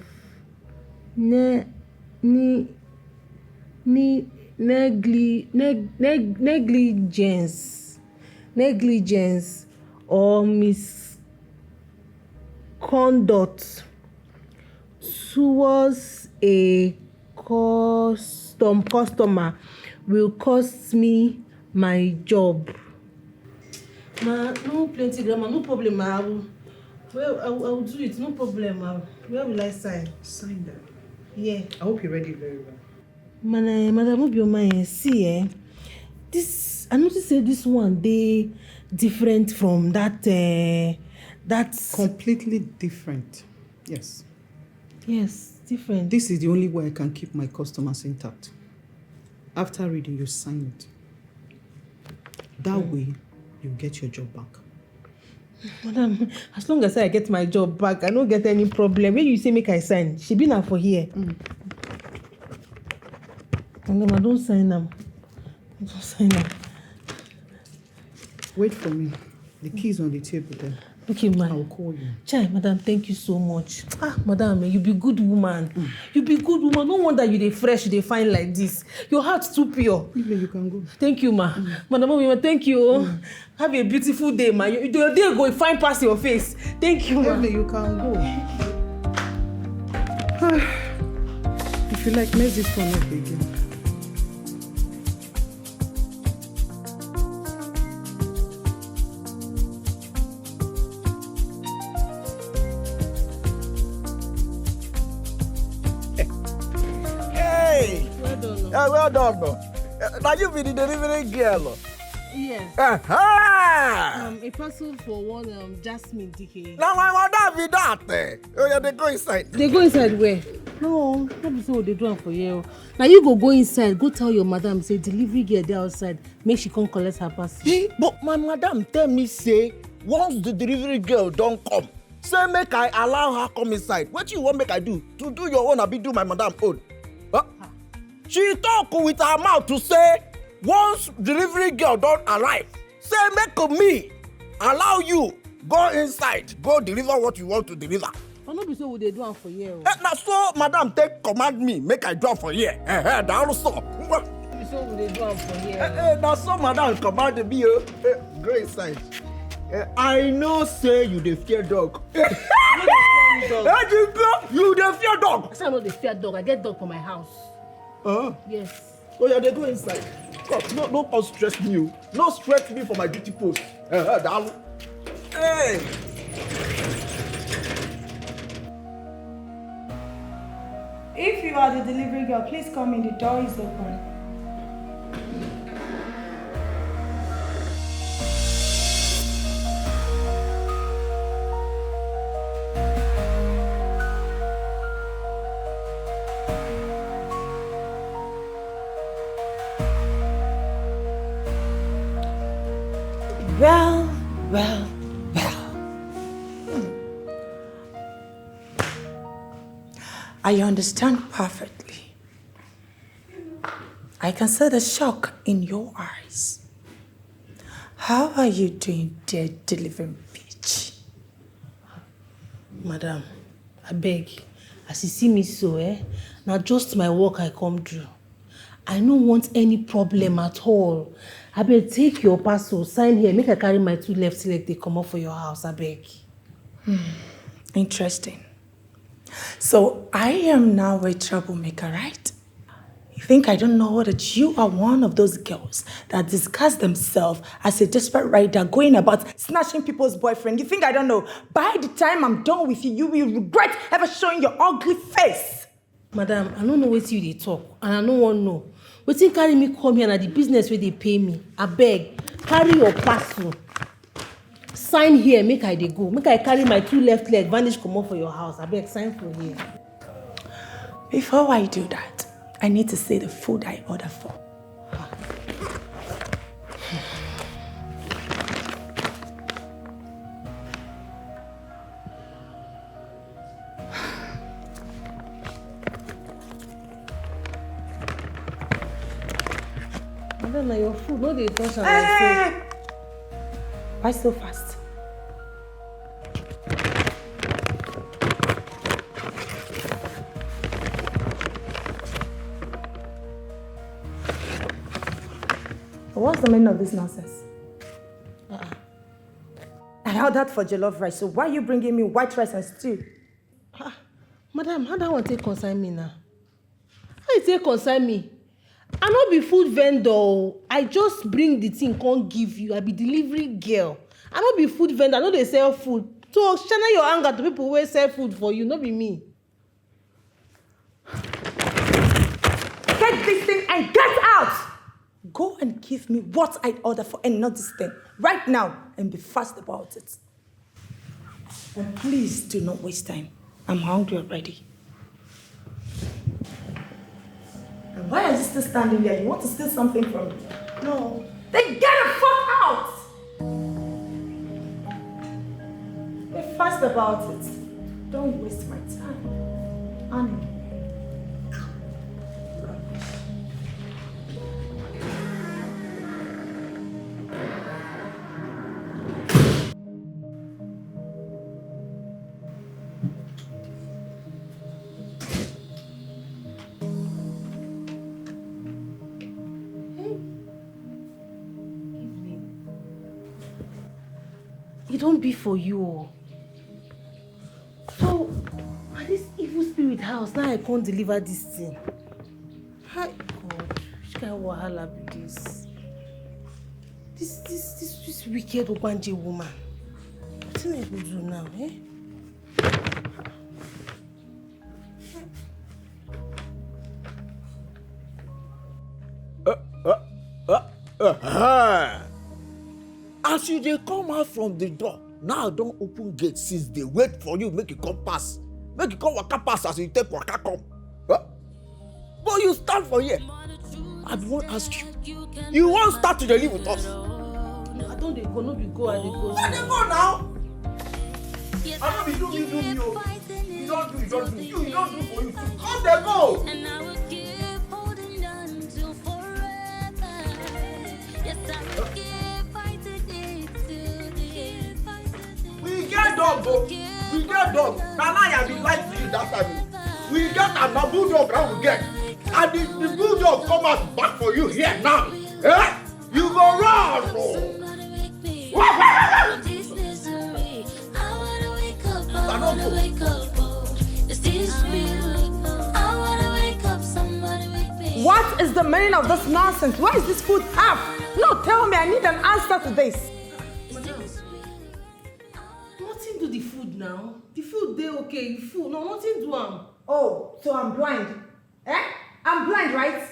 negligence or misconduct towards a customer will cost me my job. Ma, no plenty grammar, no problem. I will do it, no problem. Where will I sign? Sign that. Yeah. I hope you read it very well. Madam Obioma, see, this I noticed this one they different from that. That's completely different. Yes. Yes, different. This is the only way I can keep my customers intact. After reading, you sign it. That way, you get your job back. Madam, as long as I get my job back, I don't get any problem. When you say make I sign, she be now for here. Madam, I don't sign them. I don't sign them. Wait for me. The key's on the table there. Okay, ma. I'll call you. Chai, madam, thank you so much. Madam, you be good woman. You be good woman. No wonder you dey fresh, you dey fine like this. Your heart's too pure. Even you can go. Thank you, ma. Madam Obioma, thank you. Have a beautiful day, ma. Your day go fine past your face. Thank you, ma. Even you can go. If you like, mess this one up again. Well done, no. Now you be the delivery girl. Yes. A parcel for one Jasmine DK. Now I want that be that. Oh yeah, they go inside. They go inside where? No, not be so they do it for you. Now you go inside, go tell your madam, say delivery girl there outside, make she come collect her parcel. But my madam tell me say, once the delivery girl don't come, say make I allow her come inside. What you want make I do? To do your own, I be do my madam own. She talk with her mouth to say, once delivery girl don't arrive, say make me allow you go inside, go deliver what you want to deliver. I no be so they do it for you. Now so madam take command me, make I do it for here. That also. Be so they do it for here. Now so madam command me, go inside. I know say you dey fear dog. You dey fear dog. I say I no dey fear dog. I get dog for my house. Yes. Oh yeah, they go inside. God, no cause stress me. No stress me for my duty post. Hey. If you are the delivery girl, please come in. The door is open. Well. I understand perfectly. I can see the shock in your eyes. How are you doing, dear delivering bitch? Madam, I beg. As you see me so, now just my work I come do. I don't want any problem at all. I beg, take your parcel, sign here, make I carry my 2 left leg, they come up for your house, I beg. Interesting. So I am now a troublemaker, right? You think I don't know that you are one of those girls that disguise themselves as a desperate rider going about snatching people's boyfriend? You think I don't know? By the time I'm done with you, you will regret ever showing your ugly face. Madam, I don't know what you they talk, and I don't want to know. Wetin carry me come here na the business where they pay me. I beg, carry your parcel. Sign here, make I dey go. Make I carry my 2 left leg, vanish come up for your house. I beg, sign for here. Before I do that, I need to see the food I order for. Madam, na your food. No, they touch am. Why so fast? What's the meaning of this nonsense? I held that for jollof rice, so why are you bringing me white rice and stew? Madam, how that one take concern me now? How you take concern me? I no be food vendor. I just bring the thing, can't give you. I be delivery girl. I no be food vendor. I know they sell food. So channel your anger to people who sell food for you, not be me. Get this thing and get out! Go and give me what I ordered for and not this thing. Right now, and be fast about it. And please do not waste time. I'm hungry already. And why are you still standing there? You want to steal something from me? No. Then get the fuck out! Be fast about it. Don't waste my time. Annie. It don't be for you. So, at this evil spirit house, now I can't deliver this thing. Hi, God, which kind of wahala be this? This wicked Obanje woman. What am I going to do now, eh? As you dey come out from the door, now don't open gate since they wait for you, make you come pass. Make you come waka pass as you take waka come. But you stand for here. I won't ask you. You won't start to live with us. No, I don't dey go, no be go, I dey go. Where they go now? I know you do me, you don't do, you don't do. You don't do for you too. Come they go. And I will keep holding on till forever. Yes, I will keep fighting it till the end. We get dog, bro. We get dog. Nnanna be like to you that time. We get a bulldog that we get. And the bulldog come out back for you here now. Eh? You go run, bro. What is the meaning of this nonsense? Where is this food half? No, tell me, I need an answer to this. Nothing do the food now. The food they okay, you food. No, nothing do am. Oh, so I'm blind. Eh? I'm blind, right?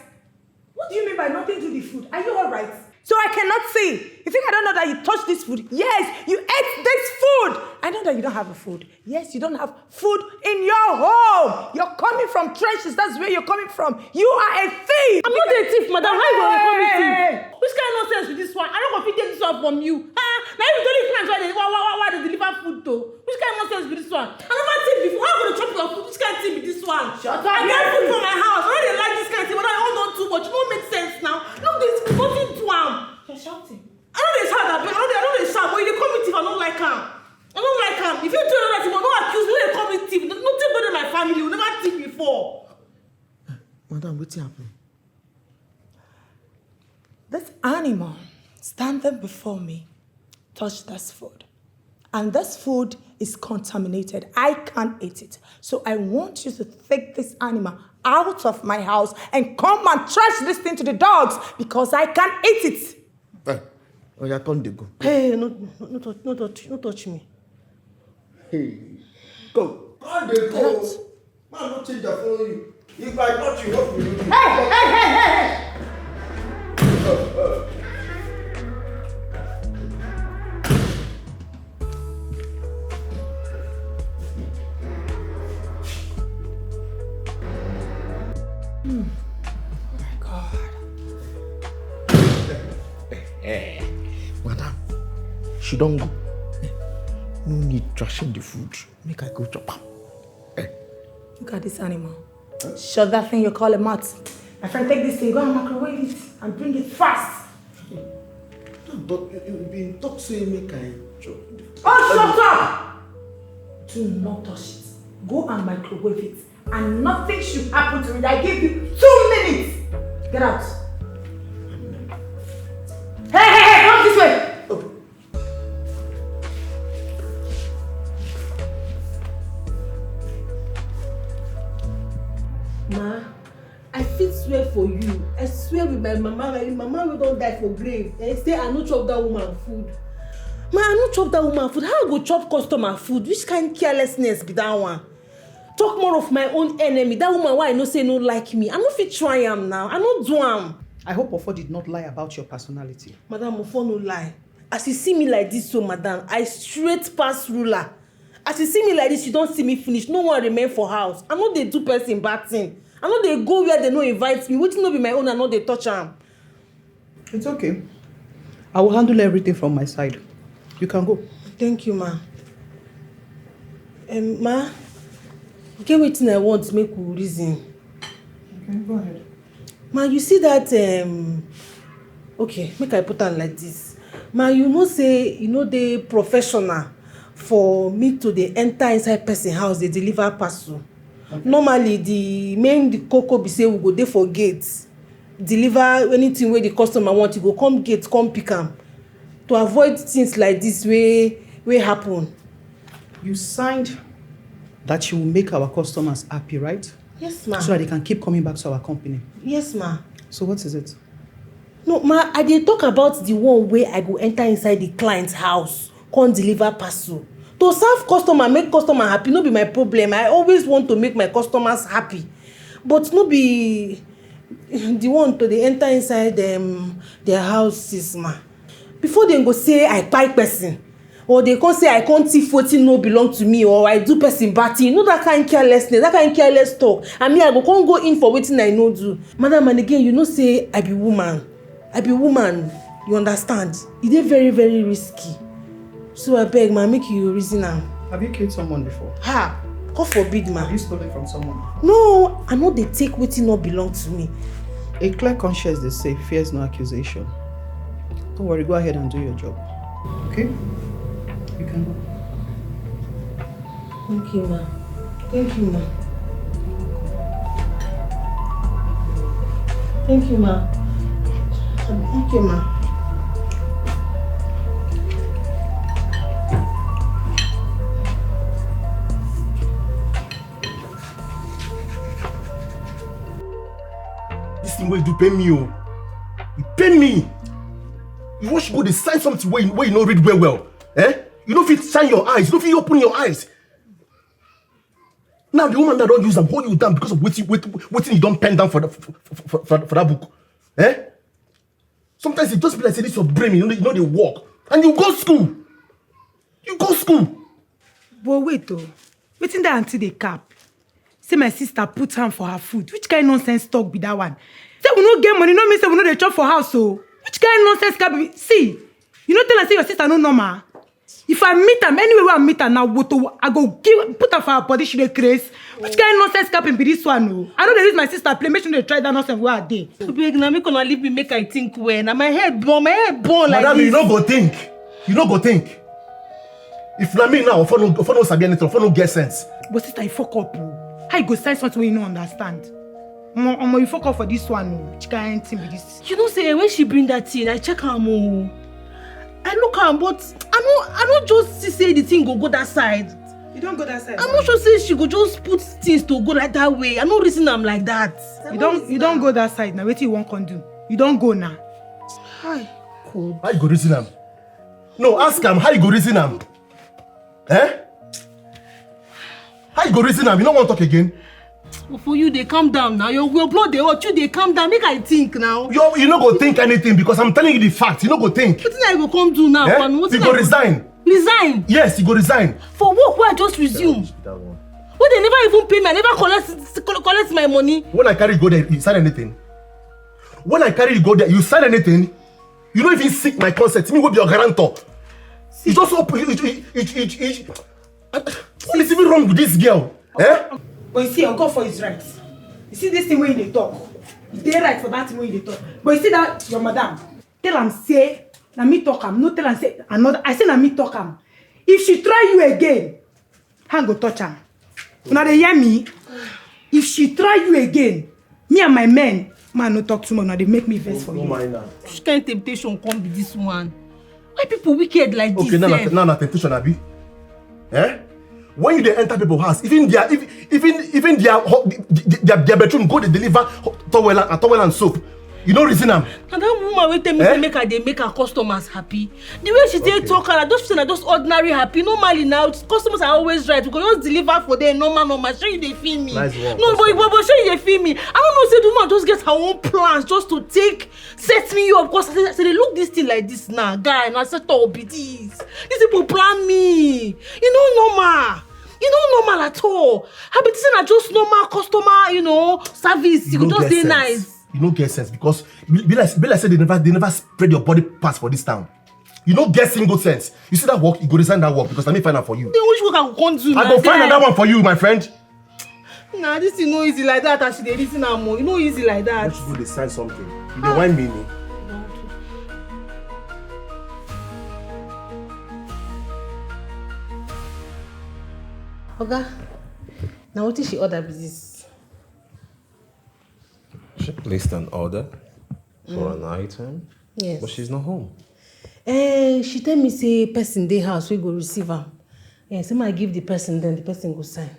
What do you mean by nothing to the food? Are you alright? So I cannot see. You think I don't know that you touched this food? Yes, you ate this food. I know that you don't have a food. Yes, you don't have food in your home. You're coming from trenches. That's where you're coming from. You are a thief. I'm not a thief, madam. How you gonna call me thief? Which kind of nonsense with this one? I don't go fit take this one from you. Now you don't even why they deliver food to. Which kind of nonsense with this one? I never thief before. How gonna chop your food? Which kind of thing with this one? Shut up. I get food from my house. I don't like this kind of thing, but I hold on too much. It don't make sense now. Look, there's nothing to am. You're shouting. I know they shout at me. I know they shout, but you call me thief. I don't like him. I don't like him. If you do that, you will not accuse me. They call me thief. Nothing better than my family. You never thief before. Madam, what's happening? This animal standing before me touched this food. And this food is contaminated. I can't eat it. So I want you to take this animal out of my house and come and trash this thing to the dogs because I can't eat it. Oh, yeah, come they go. Hey, no touch me. Hey, go. Come they go. Man, not change that for you. If I touch you, what will you do? Hey! Oh my God. Madam, she don't go. No need trashing the food. Make I go chop am. Look at this animal. Shut that thing you call a mat. My friend, take this thing, go and microwave it. and bring it fast. But you been talk say make I chop. Oh, shut up! Do not touch it. Go and microwave it. And nothing should happen to it. I give you 2 minutes. Get out. Hey, come this way. Ma, I fit swear for you. I swear with my mama will don't die for grave. They say I no chop that woman food. Ma, I no chop that woman food. How I go chop customer food? Which kind of carelessness be that one? Talk more of my own enemy. That woman why I no say no like me. I no fit try am now. I no do am. I hope Ofo did not lie about your personality. Madam, Ofo no lie. As you see me like this, so madam, I straight pass ruler. As you see me like this, you don't see me finish. No one remain for house. I know they do person bad thing. I know they go where they no invite me. Which no be my own, I know they touch am. It's okay. I will handle everything from my side. You can go. Thank you, ma. Ma, get wetin I want to make we reason. Okay, go ahead. Ma, you see that okay, make I put am like this. Ma, you know say you know dey professional for me to dey enter inside person house dey deliver parcel. Okay. Normally the koko be say we go dey for gate, deliver anything wey the customer want, you go come gate come pick am. To avoid things like this wey happen. You signed that you will make our customers happy, right? Yes, ma. So that they can keep coming back to our company. Yes, ma. So what is it? No, ma, I dey talk about the one where I go enter inside the client's house, come deliver parcel. To serve customer, make customer happy, no be my problem. I always want to make my customers happy. But no be the one to dey enter inside their houses, ma. Before they go say I buy person, or they can say I can't thief wetin no belong to me, or I do person bad thing. You know that kind of carelessness, that kind of careless talk. And me, I can't go in for wetin I no do. Madam, and again, you know say I be woman. You understand? It is very, very risky. So I beg, ma, make you reason am. Have you killed someone before? Ha! God forbid, ma. Have you stolen from someone before? No, I know they take wetin no belong to me. A clear conscience, they say, fears no accusation. Don't worry, go ahead and do your job. Okay? You can go. Thank you, ma. Thank you, ma. Thank you, ma. Thank you, ma. This thing where you do pay me, oh. You pay me. You want to go to sign something where you know read well. Eh? You know if you shine your eyes, you know if you open your eyes. Now the woman that don't use them hold you down because of waiting you don't pen down for that book. Eh? Sometimes it just be like say this your brain, you know they work. And you go school. You go school. But wait though. Waiting that until they cap. Say my sister put hand for her food. Which kind of nonsense talk be that one? Say we no get money, no mean say we no dey chop for house so. Which kind of nonsense can be? See, you know tell her say your sister no normal. If I meet her, anyway where I meet her now, I go put her for her body, she dey craze. Which kind of nonsense can be this one? No? I know they use my sister play, make sure they try that nonsense where I dey. Beg na me gonna leave me make I think well. Now my head burn like Madam, this. you no go think. You no go think. If na me now, if I no sabi anything, if I no get sense. But sister, you fuck up. How you go say something when you no understand? You fuck up for this one. Which kind of thing be this? You know say when she bring that thing, I check her more. I look her, but I don't just say the thing go that side. You don't go that side. I'm not sure say she go just put things to go like that way. I no reason I'm like that. You don't go that side now. What you want can do? You don't go now. Hi. Cool. How you go reason am? No, ask him how you go reason am. Eh? How you go reason am? You don't want to talk again? Well, for you, they calm down now. Your blood, they hurt you, they calm down. Make I think now. You no go think anything because I'm telling you the fact. You no go think. What I go come do now? Eh? You go resign. Resign? Yes, you go resign. For work where I just resume. Well, they never even pay me. I never collect my money. When I carry you go there, you sign anything? When I carry you go there, you sign anything? You don't even seek my consent. Me will be your guarantor. You just open. What is even wrong with this girl? Eh? But you see, your God for his right. You see this thing when they talk. They right for that thing when you talk. But you see that your madam, tell am say, na me talk am. No tell am say another. I say na me talk am. If she try you again, hand go touch am. Now they hear me. If she try you again, me and my men, man, no talk too much. Now they make me vex for you. Which kind of temptation come be this one? Why people wicked like this? Okay, now temptation, Abi. Eh? When you dey enter people's house, even their bedroom go to deliver towel and soap. You know reason am. And that woman will tell me say make her customers happy. The way she take talk, and just ordinary happy. Normally now, customers are always right. We can just deliver for them normal. Sure you dey feel me. Nice one. No, but sure you dey feel me. I don't know, say the woman just get her own plans just to set me up. Because I say they look this thing like this now, guy. And I said, oh, be this. These people plan me. You know normal. Normal at all. I be saying I just normal customer, service. You just stay nice. You don't get sense because be like say they never spread your body parts for this town. You don't get single sense. You see that work, you go design that work because let me find out for you. Then which work I go do? I go find another one for you, my friend. Nah, this is no easy like that. Actually, this is not more. You know easy like that. Let you go design something. You don't want me. Oga, now what is she order with this? She placed an order for an item, yes, but she's not home. She tell me say person dey house we go receive her. Yeah, say I give the person, then the person go sign.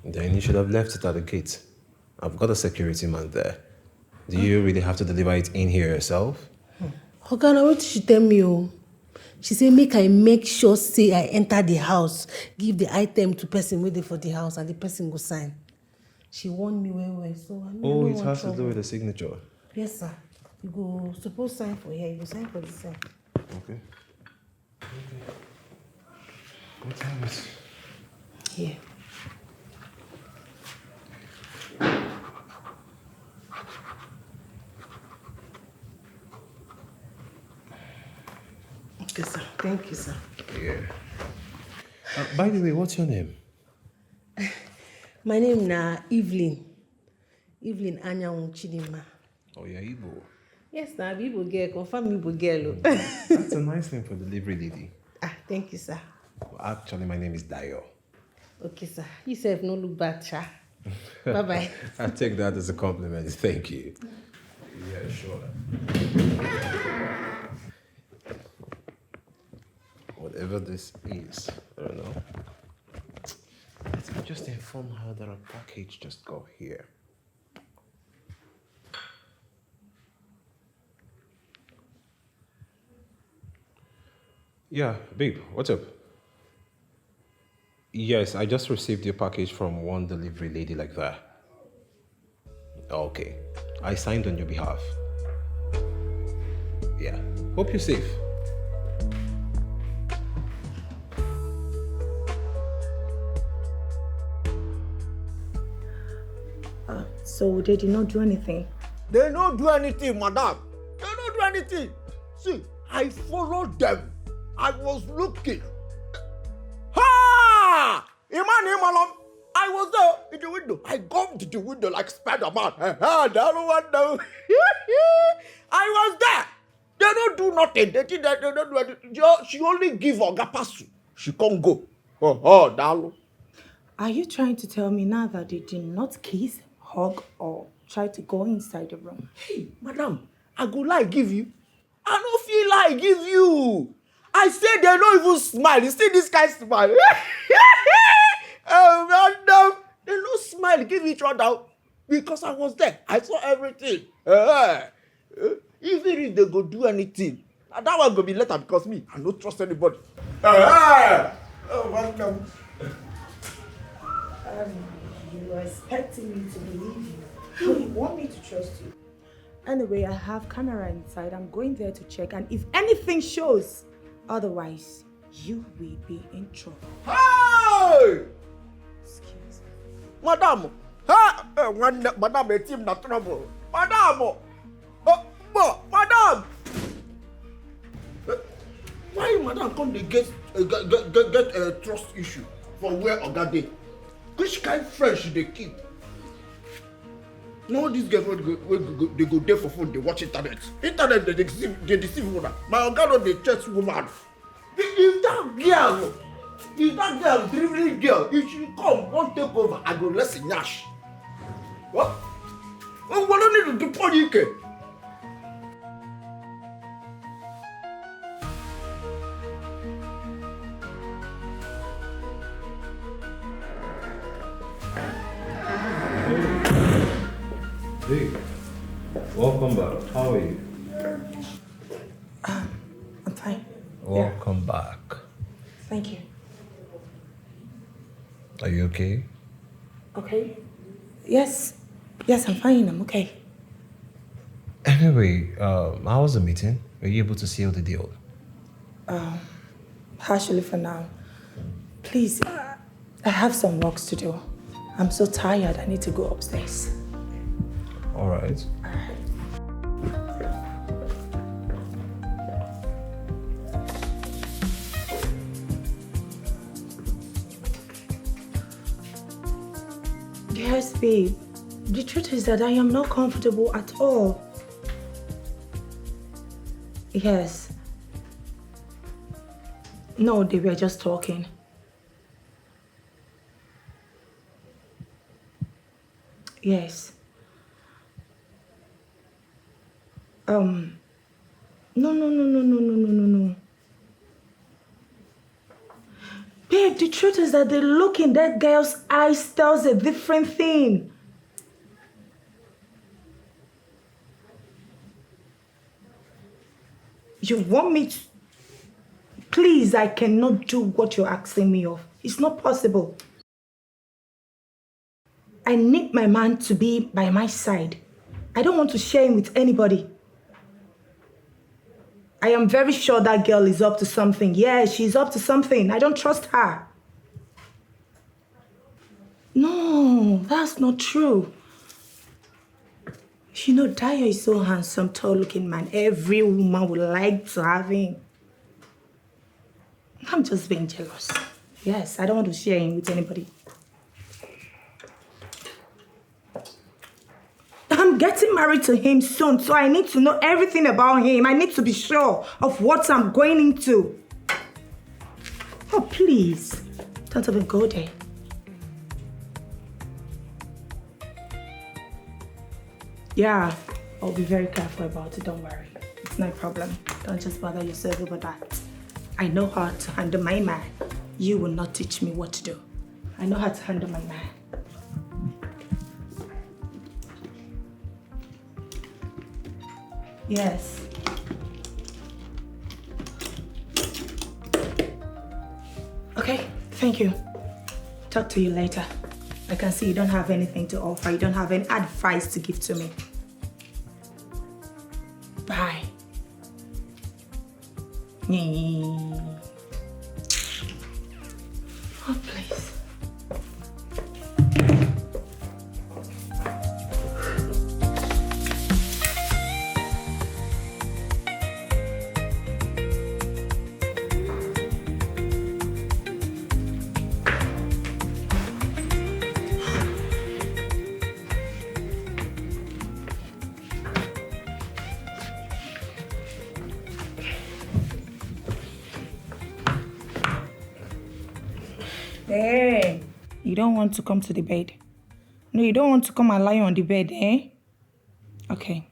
Then you should have left it at the gate. I've got a security man there. Do you really have to deliver it in here yourself? Oga, now what she tell me? Oh, she say make sure say I enter the house, give the item to person waiting for the house, and the person go sign. She warned me well, so I know. Oh, it has to do with the signature. Yes, sir. You go suppose sign for here. You go sign for the side. Okay. What time is? Here. Okay, sir. Thank you, sir. Yeah. By the way, what's your name? My name na Evelyn. Evelyn Anyanwu Chidinma. Oh, you're Igbo. Yes, na Igbo girl. Confirm Igbo girl. That's a nice name for delivery lady. Thank you, sir. Well, actually, my name is Dayo. Okay, sir. You said no look bad, sir. Bye-bye. I take that as a compliment. Thank you. Yeah, sure. Whatever this is, I don't know. Let me just inform her that a package just got here. Yeah, babe, what's up? Yes, I just received your package from one delivery lady like that. Okay, I signed on your behalf. Yeah, hope you're safe. So they did not do anything? They don't do anything, madam. They don't do anything. See, I followed them. I was looking. Ha! I was there in the window. I gummed the window like Spider-Man. I was there. They don't do nothing. They don't do anything. She only give Oga Pasu. She can't go. Dalo. Are you trying to tell me now that they did not kiss, hug, or try to go inside the room? Hey, madam, I go lie give you. I don't feel like give you. I said they don't even smile. You see this guy smile? Oh, madam, they don't smile, give each other because I was there. I saw everything. Even if they go do anything, that one go be later because me, I don't trust anybody. Oh, madam. You are expecting me to believe you. So you want me to trust you. Anyway, I have camera inside. I'm going there to check. And if anything shows otherwise, you will be in trouble. Hey! Excuse me. Madam! Madam, a team not trouble. Madam! Madam! Why madam come to get a trust issue for where Oga dey? Which kind of French they keep? No, these girls they go there for phone, they watch internet. Internet, they deceive woman. My oga no dey chase woman. If that girl, dribbling girl, if she come, won't take over, I go less in Nash. What? Oh, what do you need to do for you? Hey, welcome back. How are you? I'm fine. Welcome back. Thank you. Are you okay? Okay. Yes, I'm fine. I'm okay. Anyway, how was the meeting? Were you able to seal the deal? Partially for now. Please, I have some works to do. I'm so tired. I need to go upstairs. All right. Yes, babe. The truth is that I am not comfortable at all. Yes. No, they were just talking. Yes. No. Babe, the truth is that the look in that girl's eyes tells a different thing. You want me to... Please, I cannot do what you're asking me of. It's not possible. I need my man to be by my side. I don't want to share him with anybody. I am very sure that girl is up to something. Yeah, she's up to something. I don't trust her. No, that's not true. You know, Dio is so handsome, tall-looking man. Every woman would like to have him. I'm just being jealous. Yes, I don't want to share him with anybody. I'm getting married to him soon, so I need to know everything about him. I need to be sure of what I'm going into. Oh, please. Don't even go there. Yeah, I'll be very careful about it, don't worry. It's no problem. Don't just bother yourself over that. I know how to handle my man. You will not teach me what to do. I know how to handle my man. Yes. Okay, thank you. Talk to you later. I can see you don't have anything to offer. You don't have any advice to give to me. Bye. Oh, please. Hey, you don't want to come to the bed? No, you don't want to come and lie on the bed, eh? Okay.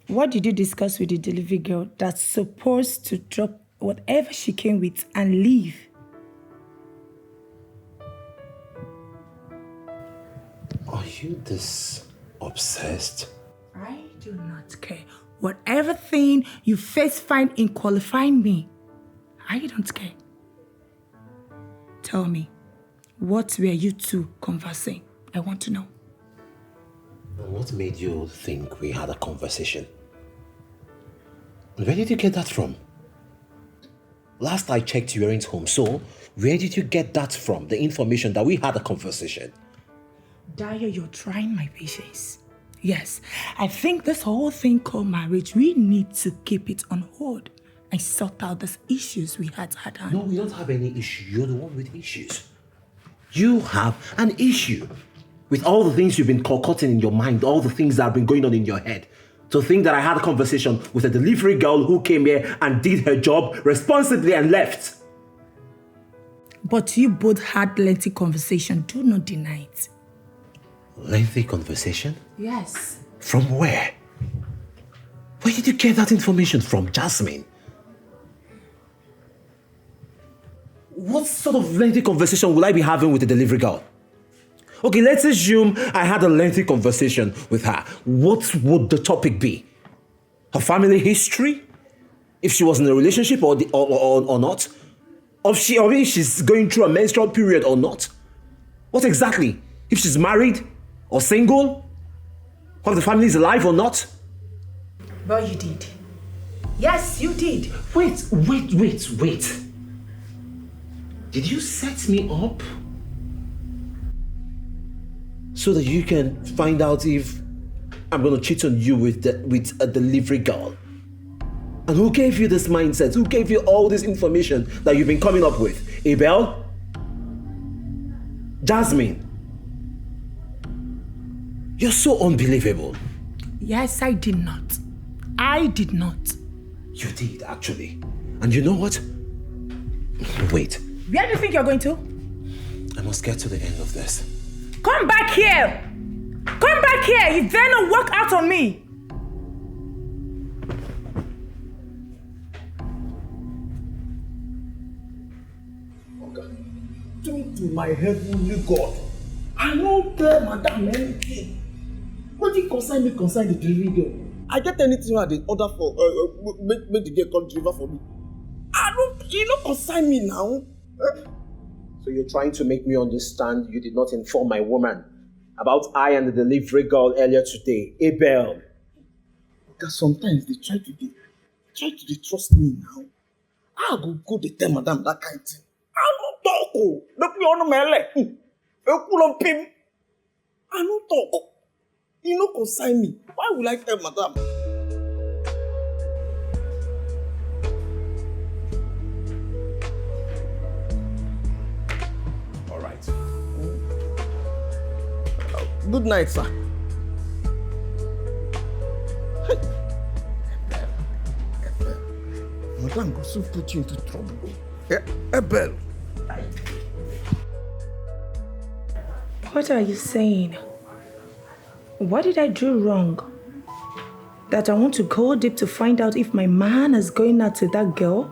What did you discuss with the delivery girl that's supposed to drop whatever she came with and leave? Are you this obsessed? I do not care. Whatever thing you first find in qualifying me, I don't care. Tell me, what were you two conversing? I want to know. What made you think we had a conversation? Where did you get that from? Last I checked, you weren't home, so where did you get that from? The information that we had a conversation? Dio, you're trying my patience. Yes, I think this whole thing called marriage, we need to keep it on hold and sort out these issues we had at hand. No, we don't have any issue. You're the one with issues. You have an issue. With all the things you've been concocting in your mind, all the things that have been going on in your head, to think that I had a conversation with a delivery girl who came here and did her job responsibly and left. But you both had lengthy conversation. Do not deny it. Lengthy conversation? Yes. From where? Where did you get that information from, Jasmine? What sort of lengthy conversation will I be having with the delivery girl? Okay, let's assume I had a lengthy conversation with her. What would the topic be? Her family history? If she was in a relationship or not? Or if she's going through a menstrual period or not? What exactly? If she's married or single? Or if the family is alive or not? Well, you did. Yes, you did. Wait. Did you set me up so that you can find out if I'm going to cheat on you with a delivery girl? And who gave you this mindset? Who gave you all this information that you've been coming up with? Abel? Jasmine? You're so unbelievable. Yes, I did not. I did not. You did, actually. And you know what? Wait. Where do you think you're going to? I must get to the end of this. Come back here! Come back here! You dare not walk out on me! Turn to my heavenly God. I won't tell Madam anything. What did concern me concern the delivery girl? I get anything I did order for, make the girl come deliver for me. You don't concern me now. So you're trying to make me understand you did not inform my woman about I and the delivery girl earlier today, Abel. Because sometimes they try to trust me now. I go they tell Madam that kind of thing. I don't talk. Look me on my leg. I don't talk. You don't consign me. Why would I tell Madam? All right. Good night, sir. Madam will soon put you into trouble. Abel. What are you saying? What did I do wrong? That I want to go deep to find out if my man is going out to that girl?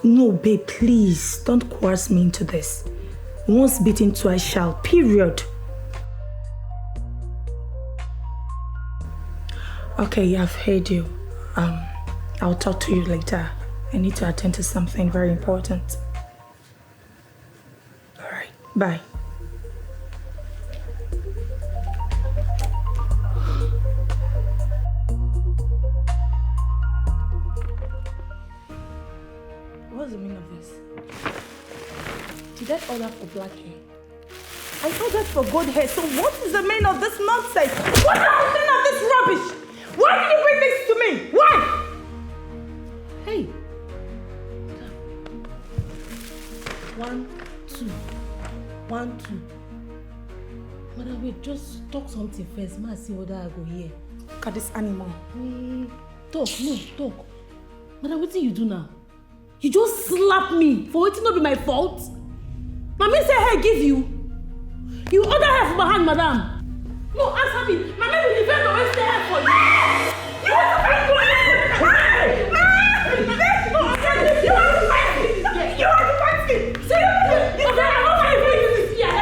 No, babe, please, don't coerce me into this. Once bitten, twice shall, period. Okay, I've heard you. I'll talk to you later. I need to attend to something very important. All right, bye. What's the meaning of this? Did I order for black hair? I ordered for gold hair, so what is the meaning of this nonsense? What is the meaning of this rubbish? Why did you bring this to me? Why? Hey. 1, 2. 1, 2. Madam, wait, just talk something first. Ma, see whether I go here. Look at this animal. Talk. Madam, what did you do now? You just slap me for it not be my fault. Mommy say hey, give you. You order her from my hand, madam. No, answer me. Mommy will defend the way stay her for you. You want to fight for me? You want to fight me? You want to fight me? Seriously? Okay, I'm not fighting for you this year.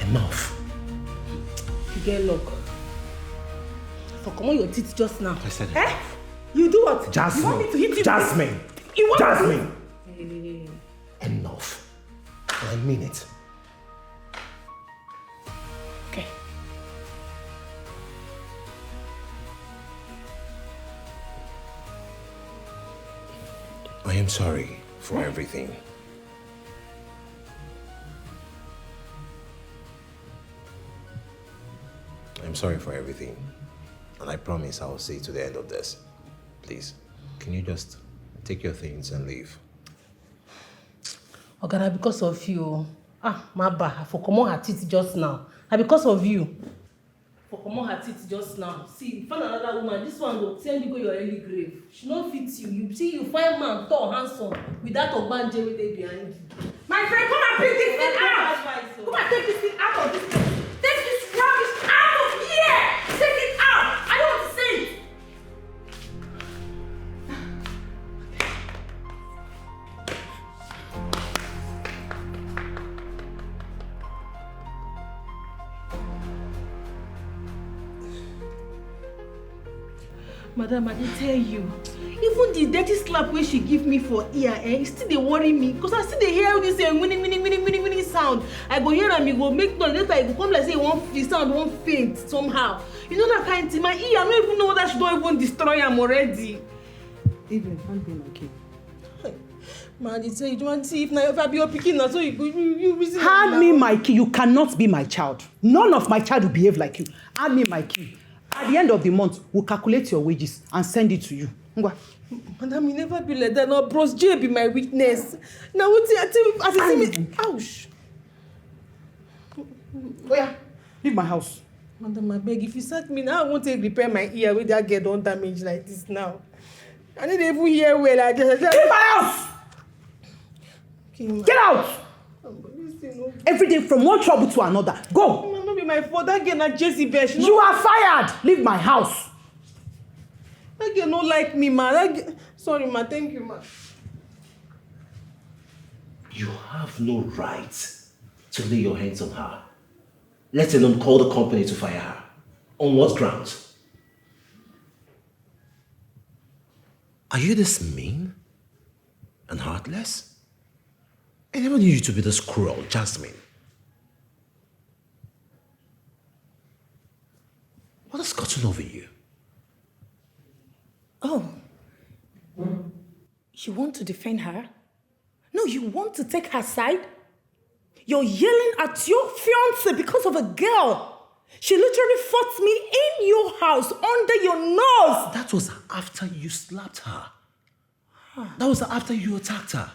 Enough. You get luck. For come on your teeth just now. I said enough. You do what? Jasmine. You want me to hit you? Jasmine. You want Jasmine. Me to... Enough. I mean it. I am sorry for everything. I'm sorry for everything. And I promise I'll see to the end of this. Please, can you just take your things and leave? Okay, because of you. My bad. I for come on her teeth just now. And because of you. For come on her teeth just now. See, find another woman. This one will send you go your early grave. She don't fit you. You see, you find man tall, handsome, with that ogbanje with it behind you. My friend, come and pick this thing out. Come and take this thing out of this place. Take this rubbish out of here. Take it out. I don't want to see it. Madam, I did tell you. Even the dirty slap where she give me for ear, it still they worry me. Because I still they hear this winning sound. I go hear and me go make noise. Later I go come like say the sound won't faint somehow. You know that kind of thing. My ear, I don't even know that she don't even destroy them already. Even hand me my key. Man, they say you don't want to see if I be your picking now, so you reason. Hand me my key. You cannot be my child. None of my child will behave like you. Hand me my key. At the end of the month, we'll calculate your wages and send it to you. Madam, you never be like that. No, Bros J be my witness. Now, what I see me? Ouch. Oh yeah, leave my house. Madam, I beg, if you sack me now, I won't take repair my ear with that get don't damage like this now. I need to even hear well. I just leave my house. Okay, get out. Every day from one trouble to another. Go. It not be my fault. That girl not Jezebel. You are fired. Leave my house. That girl not like me, man. Sorry, man. Thank you, man. You have no right to lay your hands on her. Let alone call the company to fire her. On what grounds? Are you this mean and heartless? I never knew you to be this cruel, Jasmine. What has gotten over you? Oh. You want to defend her? No, you want to take her side? You're yelling at your fiancé because of a girl. She literally fought me in your house, under your nose. That was after you slapped her. That was after you attacked her.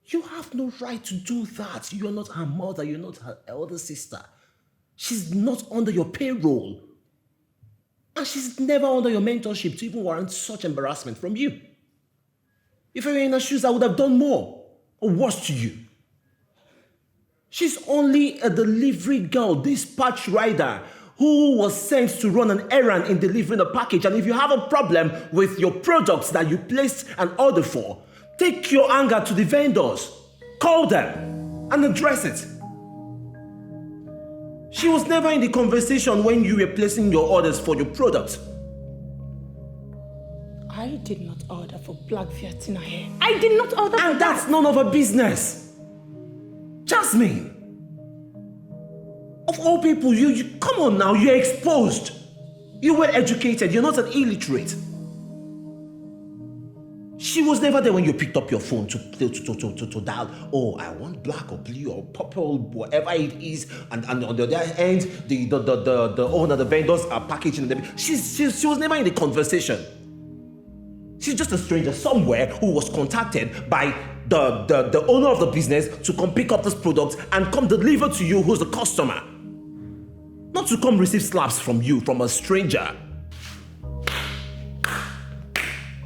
You have no right to do that. You're not her mother. You're not her elder sister. She's not under your payroll. And she's never under your mentorship to even warrant such embarrassment from you. If I were in her shoes, I would have done more or worse to you. She's only a delivery girl, dispatch rider, who was sent to run an errand in delivering a package. And if you have a problem with your products that you placed an order for, take your anger to the vendors, call them, and address it. She was never in the conversation when you were placing your orders for your product. I did not order for black Vietnam hair. I did not order for And that's none of her business. Jasmine, of all people, you come on now, you're exposed. You were educated, you're not an illiterate. She was never there when you picked up your phone to dial, oh, I want black or blue or purple, whatever it is. And on the other end, the owner, the vendors are packaging them. She was never in the conversation. She's just a stranger somewhere who was contacted by the owner of the business to come pick up this product and come deliver to you who's the customer. Not to come receive slaps from you, from a stranger.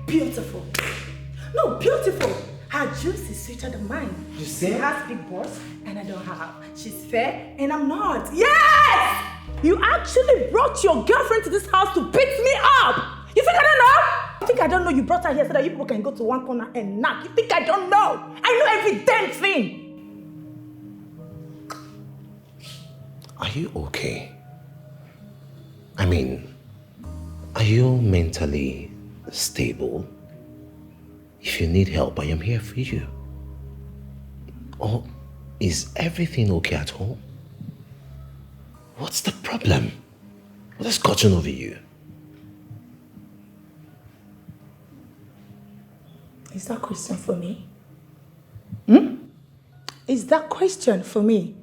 Beautiful. No, beautiful. Her juice is sweeter than mine. You see? She has big balls and I don't have. She's fair and I'm not. Yes! You actually brought your girlfriend to this house to beat me up. You think I don't know? You think I don't know you brought her here so that you people can go to one corner and knock? You think I don't know? I know every damn thing. Are you okay? I mean, are you mentally stable? If you need help, I am here for you. Or is everything okay at home? What's the problem? What has gotten over you? Is that question for me? Is that question for me?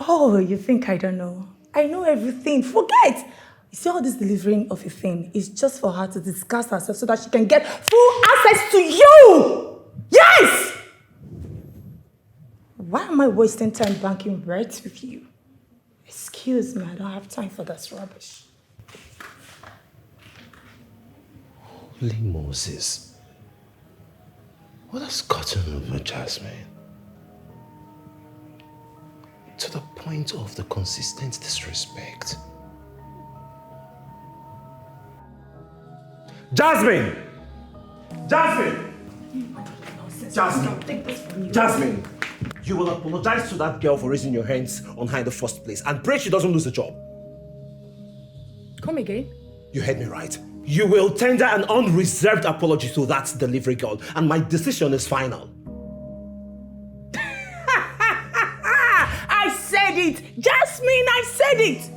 Oh, you think I don't know? I know everything. Forget! You see, all this delivering of a thing is just for her to discuss herself so that she can get full access to you! Yes! Why am I wasting time banking words with you? Excuse me, I don't have time for that rubbish. Holy Moses. What has gotten over Jasmine? To the point of the consistent disrespect. Jasmine! Jasmine! Jasmine! Jasmine! You will apologize to that girl for raising your hands on her in the first place and pray she doesn't lose the job. Come again? You heard me right. You will tender an unreserved apology to that delivery girl, and my decision is final. I said it! Jasmine, I said it!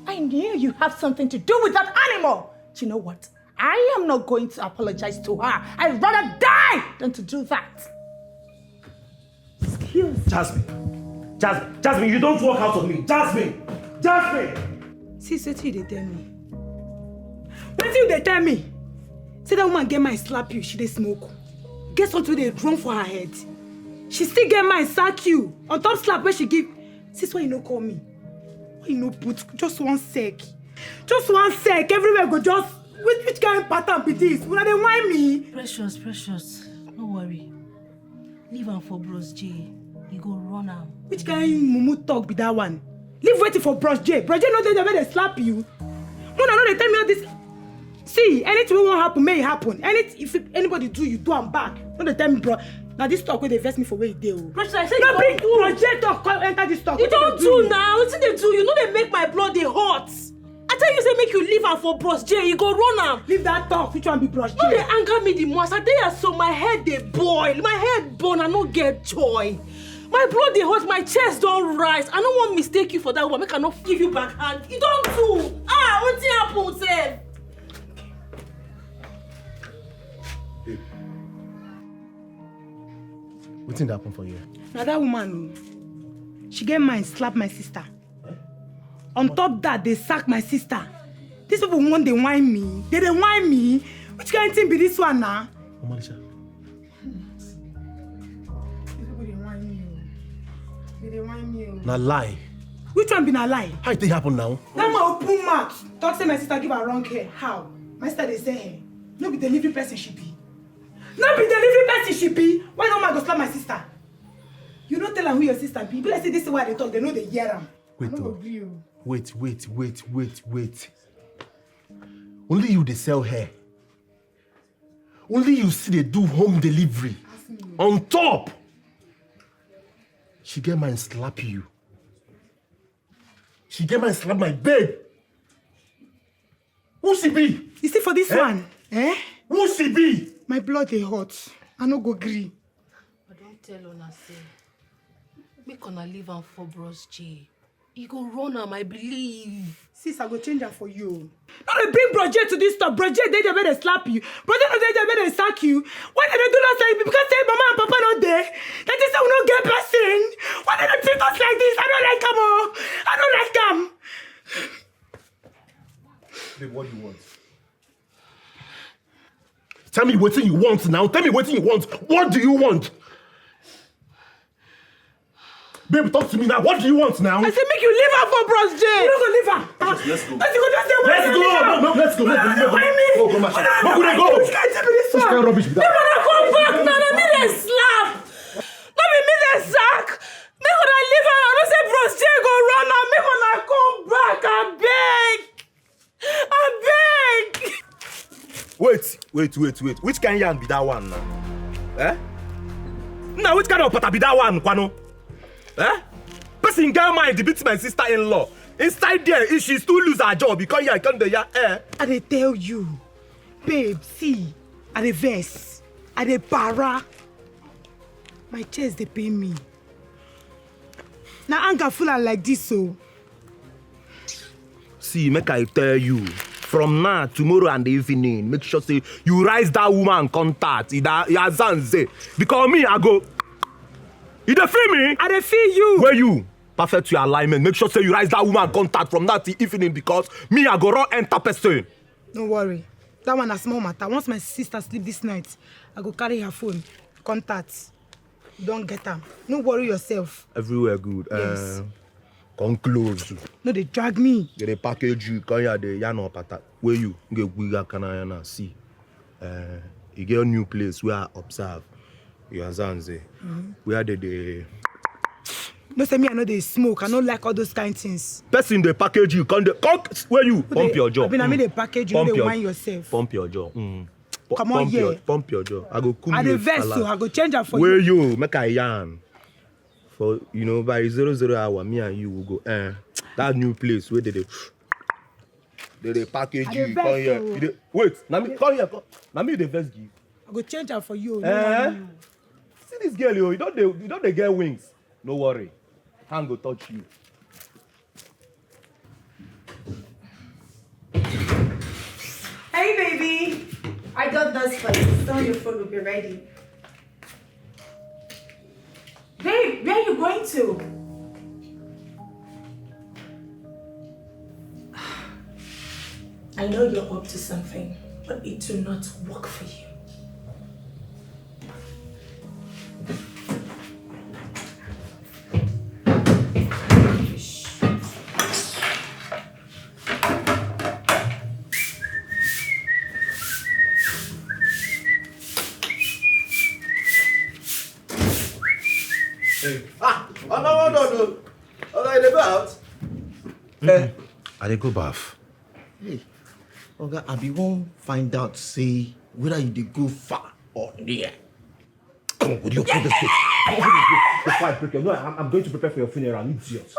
I knew you have something to do with that animal. Do you know what? I am not going to apologize to her. I'd rather die than to do that. Excuse me. Jasmine, you don't walk out on me. Jasmine! See, what you tell me? What you they tell me? Say that woman get my slap you, she dey smoke. Guess what they drum for her head? She still get my sack you. On top slap where she give. Sis, why you no call me? Why you no put just 1 sec? Just 1 sec. Everywhere go just. Which kind of pattern be this? Will they whine me? Precious. No worry. Leave am for Bros J. He go run am. Which kind of mumu talk be that one? Leave waiting for Bros J. Bros J know they slap you. When I know they tell me all this. See, anything won't happen, may it happen. If anybody do, you do am back. When they tell me, bro, now this talk where they vex me for where you do. Precious, I said no, bring Bros J talk, come enter this talk. You don't do now. What they do? You know they make my blood dey hot. I tell you, say make you leave am for Bros J. You go run am. Leave that talk. Which one be Bros J? No, they anger me the most. I tell you, so my head they boil. My head burn. I no get joy. My blood dey hot. My chest don't rise. I don't want mistake you for that one. Make I not give you back hand. You don't do. What's happen, sir? What thing happen for you? Now that woman, she get mine, slap my sister. On top that, they sack my sister. These people want they whine me. They whine me. Which kind of thing be this one now? Omalisha. These people they whine me. They whine me. Na lie. Which one be na lie? How it happen now? That my open mouth. Talk say my sister give her wrong hair. How? My sister they say hair. No be delivery person she be. No be delivery person she be. Why no man go slap my sister? You don't tell her who your sister be. But let's say this is why they talk. They know they hear them. Wait. Only you they sell hair. Only you see they do home delivery. On top, she get mine slap you. She get mine slap my babe. Who she be? You see for this one, Who she be? My blood they hot. I no go gree. I don't tell una say. Make una leave am for Bros J. He go run am, I believe. Sis, I go change her for you. No, they bring Bros J to this stuff. Bros J, they better slap you. Bros J, they better sack you. Why did they do that like because say mama and papa not there? That is how we don't get person. Why did they treat us like this? I don't like them all. I don't like them. Babe, what do you want? Tell me what you want now. Tell me what you want. What do you want? Babe, talk to me now. What do you want now? I said make you leave her for Bros J. You don't go leave her. Let's go. Let's go. Let's go. Go, come on. Where could I go? Which can't tell me this one? This kind of rubbish. They wanna come back now. Let me they slap. Let me they sack. Make una leave her. I don't say Bros J go run now. Make una come back. I beg. Wait. Which kind of yarn be that one now? Now, which kind of pata be that one, Kwano? Person get mind beat my sister-in-law. Inside there, if she still lose her job because you can't do ya. I dey tell you, babe, see, I dey vex, I dey para. My chest dey pain me. Now anger full like this, so. See, make I tell you, from now, tomorrow and the evening, make sure say you rise that woman contact. Because me, I go. You dey feel me? I dey feel you. Where you? Perfect your alignment. Make sure say you rise that woman contact from that till evening because me, I go run enter person. Don't worry. That one a small matter. Once my sister sleep this night, I go carry her phone. Contact. Don't get her. No worry yourself. Everywhere good. Yes. Come close. No, they drag me. They package you. Come here, they yano pata. Where you? Get bigger canayana. See. You get a new place where I observe. You understand? Where they. No say me I know they smoke. I don't like all those kind of things. Person they package you. Come where you? Pump your jaw. I mean they package you. They wine yourself. Pump your jaw. Come on here. Pump your jaw. I go cool you. I the vest so I go change her for where you. Where you? Make a yarn. For by 00 hour, me and you will go. That new place where they package you. Come here. Wait. Now me come here. Now me the vest give. I go change her for you. See this girl, you don't they get wings. No worry. Hand go touch you. Hey, baby. I got this for you. Tell your phone will be ready. Babe, where are you going to? I know you're up to something, but it will not work for you. No. Okay, they go out. I dey go bath. Hey, okay, I be won't find out, say, whether you dey go far or near. Come on, would you open this gate? Before I break your no, I'm going to prepare for your funeral, idiot.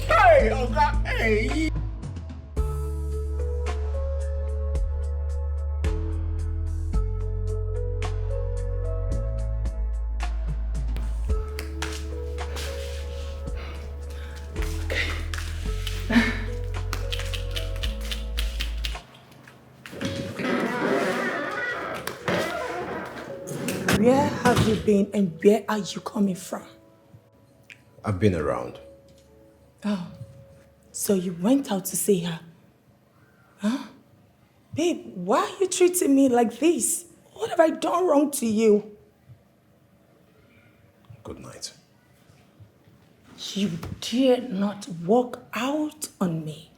Hey, Oga, hey. Where have you been and where are you coming from? I've been around. Oh, so you went out to see her? Huh? Babe, why are you treating me like this? What have I done wrong to you? Good night. You dare not walk out on me.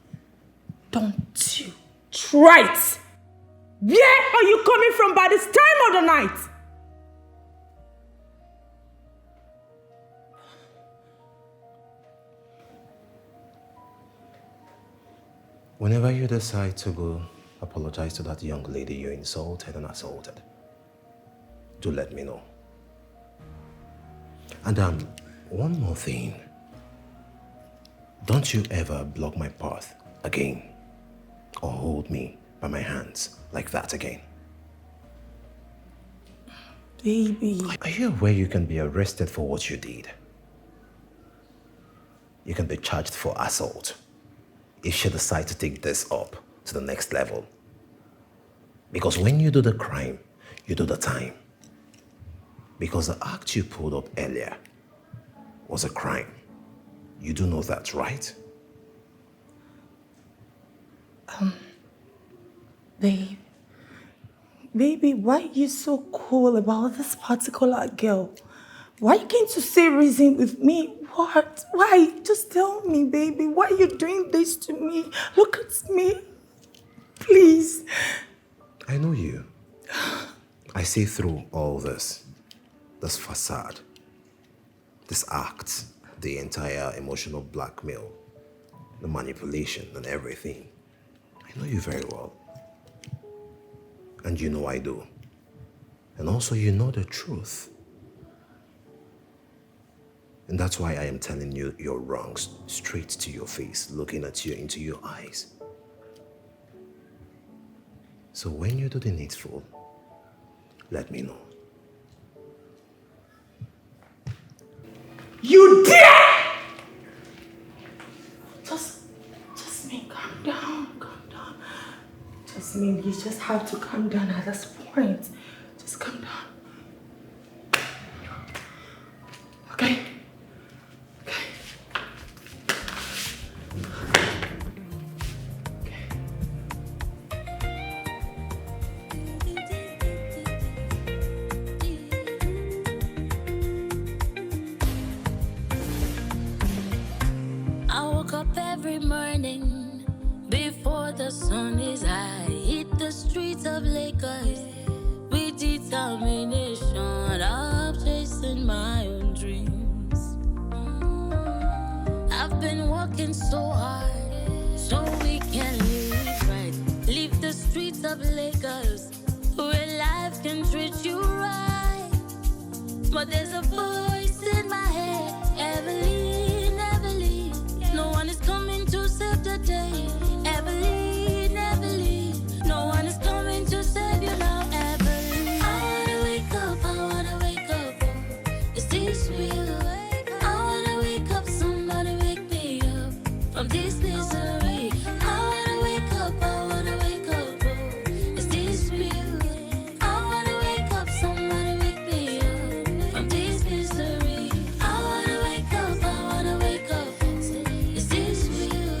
Don't you try it. Where are you coming from by this time of the night? Whenever you decide to go apologize to that young lady you insulted and assaulted, do let me know. And one more thing. Don't you ever block my path again or hold me by my hands like that again. Baby. Are you aware you can be arrested for what you did? You can be charged for assault if you decide to take this up to the next level. Because when you do the crime, you do the time. Because the act you pulled up earlier was a crime. You do know that, right? Baby, why are you so cool about this particular girl? Why can't you say reason with me? What? Why? Just tell me, baby. Why are you doing this to me? Look at me. Please. I know you. I see through all this facade, this act, the entire emotional blackmail, the manipulation and everything. I know you very well. And you know I do. And also you know the truth. And that's why I am telling you your wrongs straight to your face, looking at you into your eyes. So when you do the needful, let me know. You dare! Jasmine, calm down. Jasmine, you just have to calm down at this point. Just calm down. Okay? I woke up every morning before the sun is high. Hit the streets of Lagos with determination. I'm chasing my own dreams. I've been working so hard so we can live right. Leave the streets of Lagos where life can treat you right. But there's a voice in my head, Evelyn, Evelyn. No one is coming to save the day. Evelyn, Evelyn. No one is coming to save you now, Evelyn. I wanna wake up, oh. Is this real? I wanna wake up, somebody wake me up from this misery. I wanna wake up, oh. Is this real? I wanna wake up, somebody wake me up from this misery. I wanna wake up, is this real?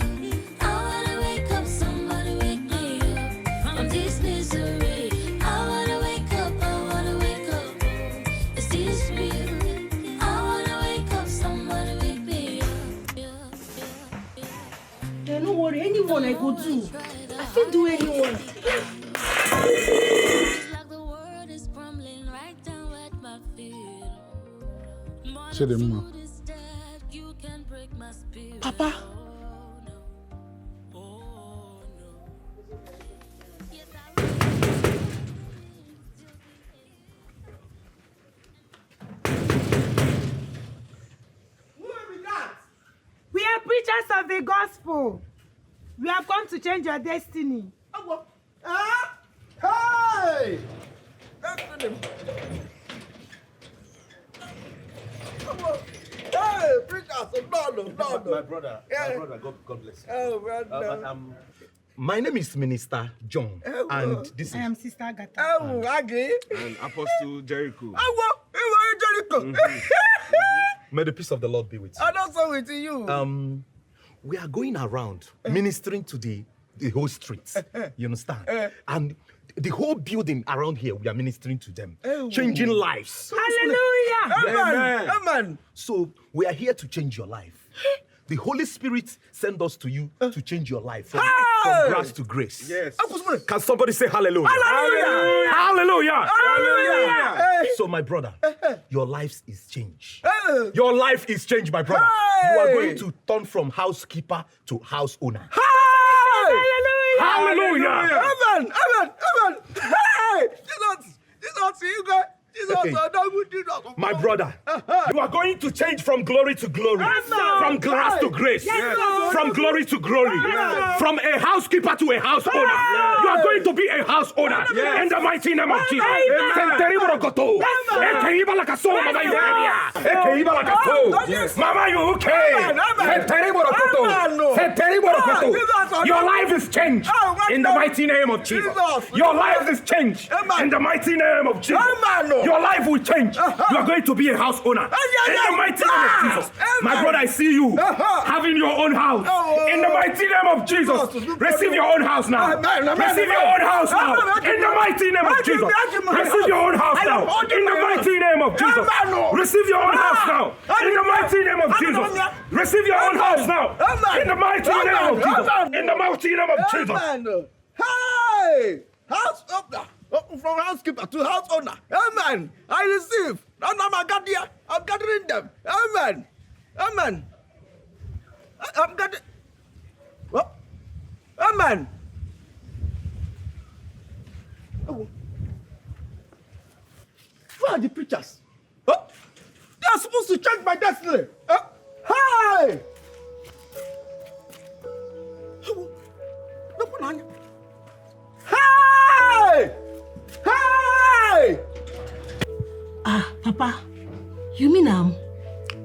I wanna wake up, somebody wake me up from this misery. I wanna wake up, is this real? I wanna wake up, somebody wake me up. Yeah, no worry, anyone I go to. I can do anyone. Say the mama. Papa. We are preachers of the gospel. We have come to change your destiny. Hey! Hey, preachers, no. My brother, God bless you. Oh, brother. My name is Minister John, and this is... I am Sister Agatha. Oh, Aggie. And Apostle Jericho. Jericho. May the peace of the Lord be with you. And also with you. We are going around ministering to the whole streets. You understand? And the whole building around here, we are ministering to them, changing lives. Hallelujah! Amen. So we are here to change your life. The Holy Spirit sent us to you to change your life from grace to grace. Yes. Can somebody say hallelujah? Hallelujah! Hallelujah! Hallelujah! So my brother, your life is changed. Your life is changed, my brother. You are going to turn from housekeeper to house owner. Hallelujah! Amen. Hey! Jesus, you guys. My brother, you are going to change from glory to glory, from grace to grace, from glory to glory, from a housekeeper to a house owner. You are going to be a house owner in the mighty name of Jesus. Mama, you okay? Your life is changed in the mighty name of Jesus. Your life is changed in the mighty name of Jesus. Your life will change. You are going to be a house owner in the mighty name of Jesus. My brother, I see you having your own house in the mighty name of Jesus. Receive your own house now. Receive your own house now in the mighty name of Jesus. Receive your own house now in the mighty name of Jesus. Receive your own house now in the mighty name of Jesus. Receive your own house now in the mighty name of Jesus. In the mighty name of Jesus. Hey! House owner. From housekeeper to house owner. Amen. I receive. I'm gathering them. Amen. I'm gathering. What? Amen. Where are the preachers? They are supposed to change my destiny. Hey! Hey! Hey! Papa, you mean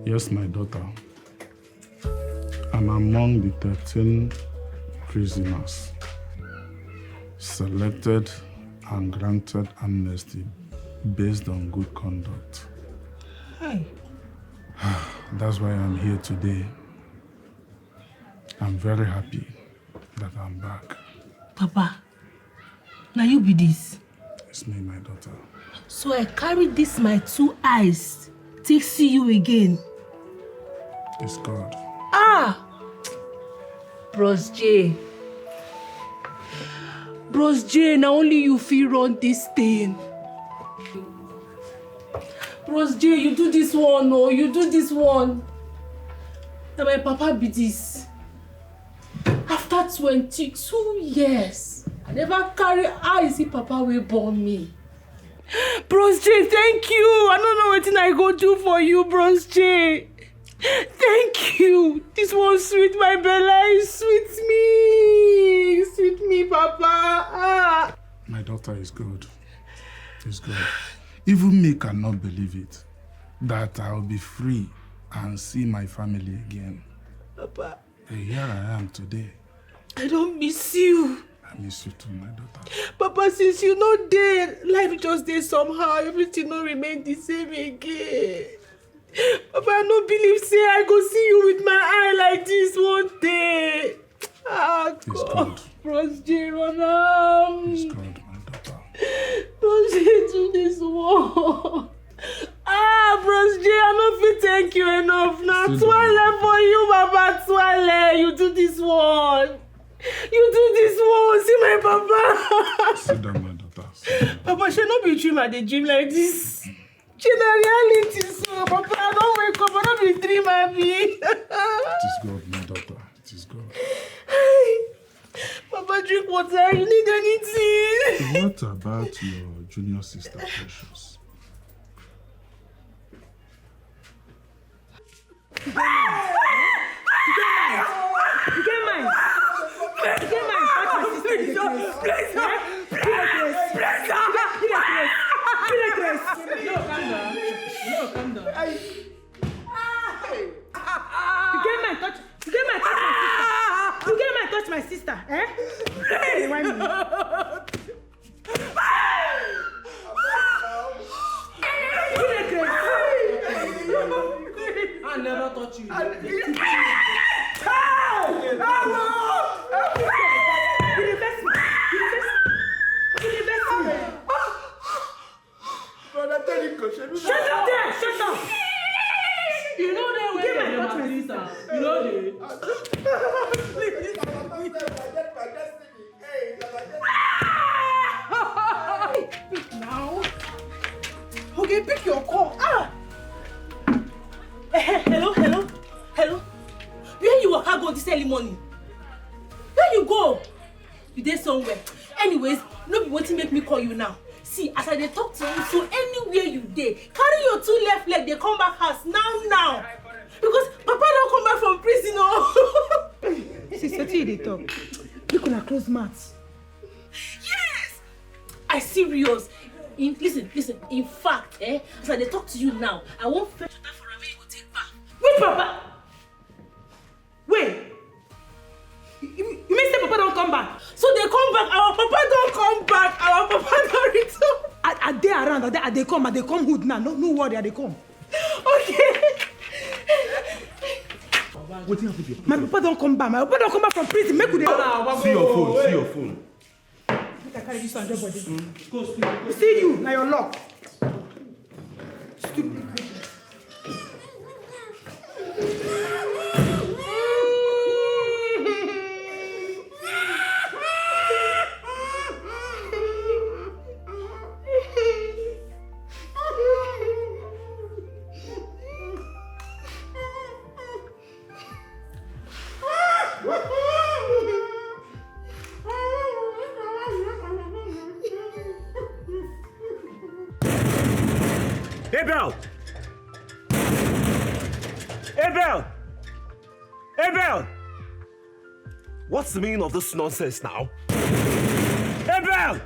Yes, my daughter. I'm among the 13 prisoners selected and granted amnesty based on good conduct. Hey. That's why I'm here today. I'm very happy that I'm back. Papa, now you be this. It's me, my daughter. So I carry this my 2 eyes to see you again. It's God. Ah! Bros J. Bros J, now only you feel run this thing. Bros J, you do this one, no, you do this one. Now my papa be this. After 22 years, I never carry eyes see papa will born me. Bros J, thank you. I don't know what I go do for you, Bros J. Thank you. This one sweet my belly, sweet me, papa. Ah. My daughter is good. It's good. Even me cannot believe it, that I'll be free and see my family again. Papa. And here I am today. I don't miss you. I miss you too, my daughter. Papa, since you're not there, life just there somehow. Everything don't remain the same again. Papa, I don't believe say I go see you with my eye like this one day. Ah, it's good. Bros J, run It's good, my daughter. Bros J, do this one. Ah, Bros J, I don't feel thank you enough. Now, Twile for you, Papa, Twile. You do this one. You do this one. See my Papa. Sit down, my daughter. Papa, should not be dream at the gym like this. She the reality, so Papa, I don't wake up. I don't be dream happy. It is good, my daughter. It is good. Papa, drink water. You need anything. What about your junior sister, Precious? You get mine. Touch my sister. Please, No, calm down. You get mine. Touch my sister. Eh? Hey, why me? I never touch you. Shut up there! Shut up! You know that way they touch my sister. You know they. Pick now. Okay, pick your call. Ah! Hello. Where you walk go this early morning? Where you go? You there somewhere. Anyways, no be wetin make me call you now. See, as I dey talk to you, so anywhere you dey, carry your 2 left leg, they come back house now. Because Papa don't come back from prison. Oh. Sister, you dey talk. Look on her close mouth. Yes! I serious. Listen. In fact, as I dey talk to you now, I won't fetch water for Rame, you go take bath. Wait, Papa! Wait! You mean say Papa don't come back? So they come back, our Papa don't come back, our Papa don't return. Are they around? Are they come hood now? No worry, they come. Okay. What happened here? My Papa don't come back. My Papa don't come back from prison. Make we See your phone. I carry this on your body. See you, now your lock. Stupid. Abel! What's the meaning of this nonsense now? Abel!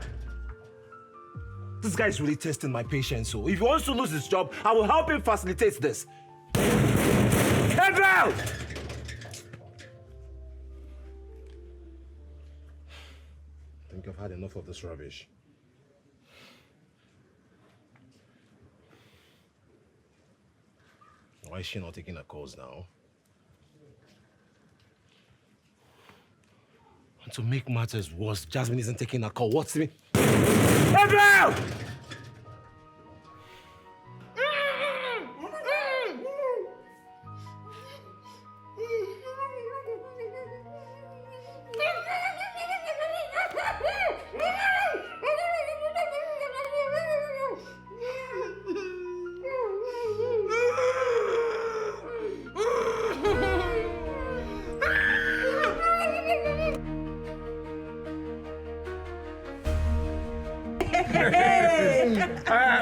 This guy is really testing my patience. So if he wants to lose his job, I will help him facilitate this. Head out! I think I've had enough of this rubbish. Why is she not taking her calls now? And to make matters worse, Jasmine isn't taking her call. What's it? Head out!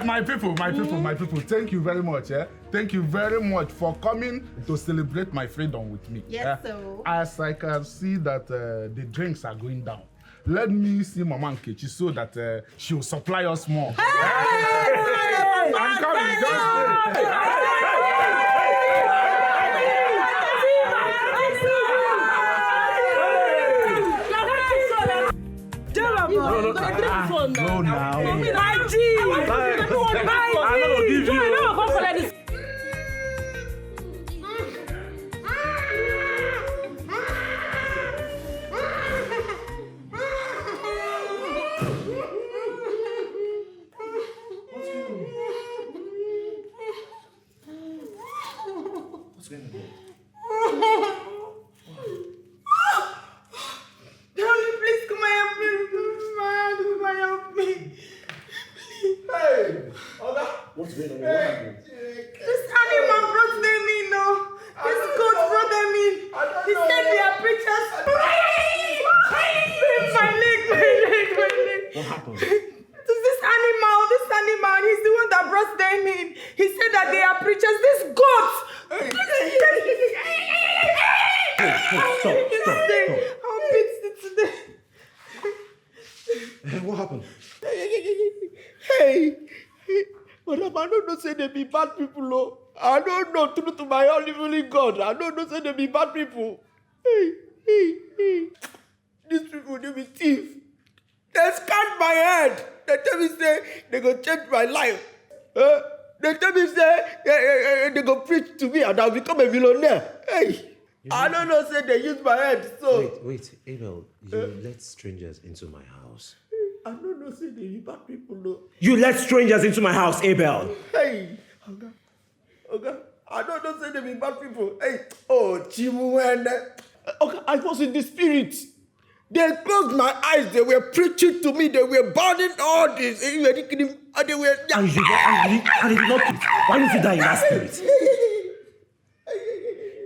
My people, thank you very much. Thank you very much for coming to celebrate my freedom with me. Yes, sir. As I can see that the drinks are going down, let me see Mama Nkechi so that she will supply us more. Hey! I'm coming, just wait. No, now. I'm not gonna give you. What's going on? Darling, please come and help me. Come and help me. Hey! Oga! What's going on? What happened? This animal brought them in, no? This goat brought them in. He said they are preachers. My leg. What happened? This animal, he's the one that brought them in. He said that they are preachers. This goat! Stop. I'll beat it today. What happened? Hey, madam, I don't know say they be bad people, no. I don't know, true to my only God. I don't know say they be bad people. Hey. These people, they be thief. They scan my head. They tell me say they go change my life. They tell me say they go preach to me and I'll become a millionaire. Hey, I don't know say they use my head. So Wait, Abel, you let strangers into my house. I don't know say they be bad people, no. You let strangers into my house, Abel. Hey, okay. I don't know say they be bad people. Hey, oh, Chimu, okay, I was in the spirit. They closed my eyes. They were preaching to me. They were burning all this. And they were. And you did not. Why did you die in that spirit?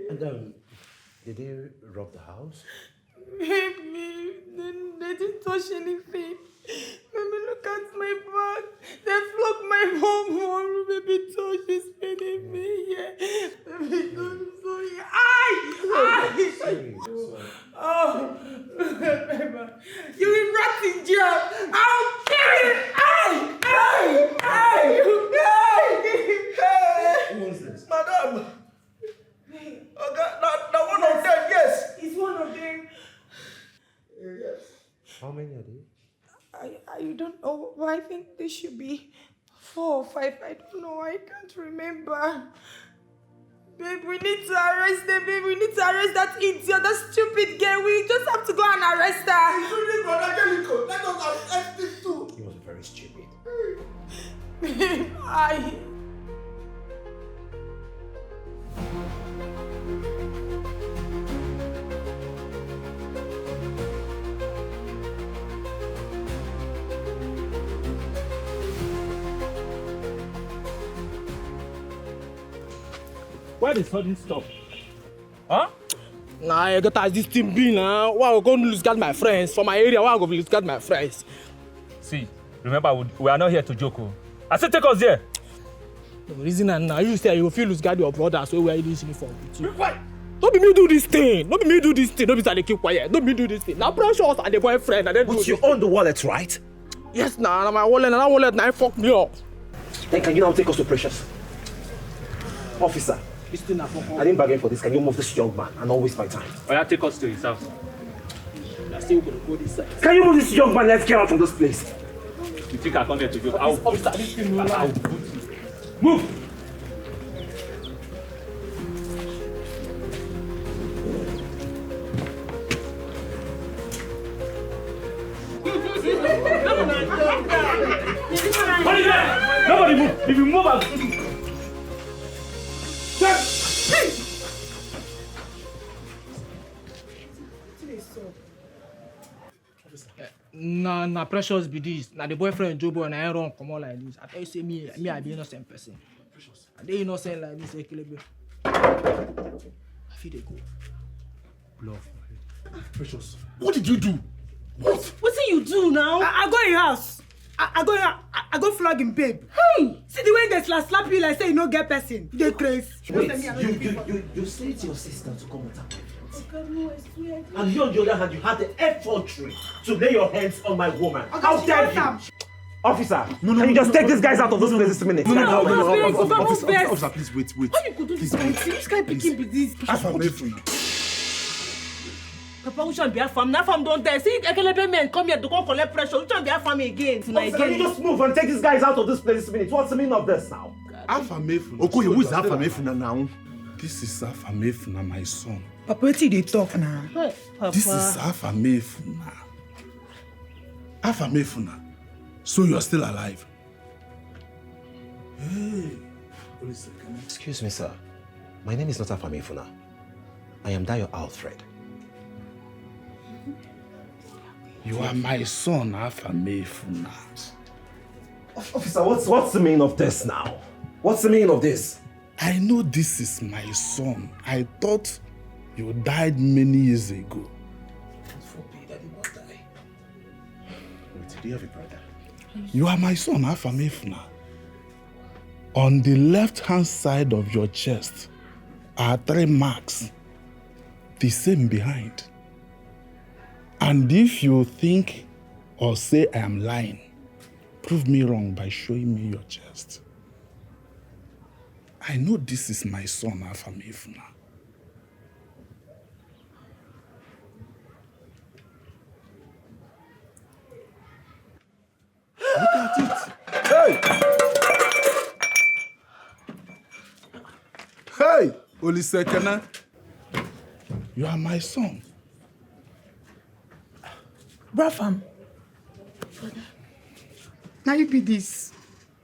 And did they rob the house? Baby, they didn't touch anything. Baby, look at my back. They flogged my mom. Baby, touch is paining me. Yeah. Baby, I'm sorry. Sorry. Oh, baby. You will rot in jail. I'll kill you. Who was this? Madam. Okay, now one of them, yes. He's one of them. Yes. How many are they? I don't know, but I think there should be 4 or 5. I don't know. I can't remember. Babe, we need to arrest them, babe. We need to arrest that idiot, that stupid girl. We just have to go and arrest her. Let us arrest this too. He was very stupid. Where the sudden stop? Huh? Nah, I got as this team be now. Why I go lose guard my friends from my area? Why I go lose guard my friends? See, remember we are not here to joke. I said take us there. The reason now you say you feel lose guard your brother, so we are in this uniform with you. Why? Don't be me do this thing. Don't be say they keep quiet. Don't be me do this thing. Now pressure us and the boyfriend and then. But you own the wallet, right? Yes, nah, my wallet, and that wallet, now fuck me up. Then can you now take us to Precious? Officer, I didn't bargain for this. Can you move this young man and not waste my time? Oh, yeah, take us to his house. I'm still gonna go this side. Can you move this young man? Let's get out from this place. You think I come here to do? I'll boot you. I'll boot you. Move! Nobody move! If you move, I'll shoot you. Nah, Precious be this. Nah, the boyfriend Jobo and I run come on like this. I tell you, say me, I be innocent person. I dey innocent like this, Ekelebe. I feel they go. Bluff. Precious, what did you do? What did you do now? I go in house. I go flog him, babe. Hey! See the way they slap you like say you no get person. They crazy. Wait, you say to your sister to come attack me. And you on the other hand, you had the effrontery to lay your hands on my woman. How dare you? Officer, can you just take these guys out of this place this minute? Officer, please wait. How you could do this kind of thing? Which kind of picking be this? Papa, which one be a farm? Now farm don't die. See, Ekelebe men come here to go collect pressure. Which one be a farm again? Officer, can you just move and take these guys out of this place this minute? What's the meaning of this now? Okay, who is Afamefuna now? This is Afamefuna, my son. Papa, what they talk now? This is Afamefuna. Afamefuna. So you are still alive? Hey. Excuse me, sir. My name is not Afamefuna. I am Dayo Alfred. You are my son, Afamefuna. Officer, what's the meaning of this now? What's the meaning of this? I know this is my son. I thought you died many years ago. God forbid, I did not die. Wait, do you have a brother? You are my son, Afamefuna. On the left-hand side of your chest are 3 marks, the same behind. And if you think or say I am lying, prove me wrong by showing me your chest. I know this is my son, Afamefuna. Look at it. Hey! Hey! Olisekene. You are my son. Brafam. Now you be this.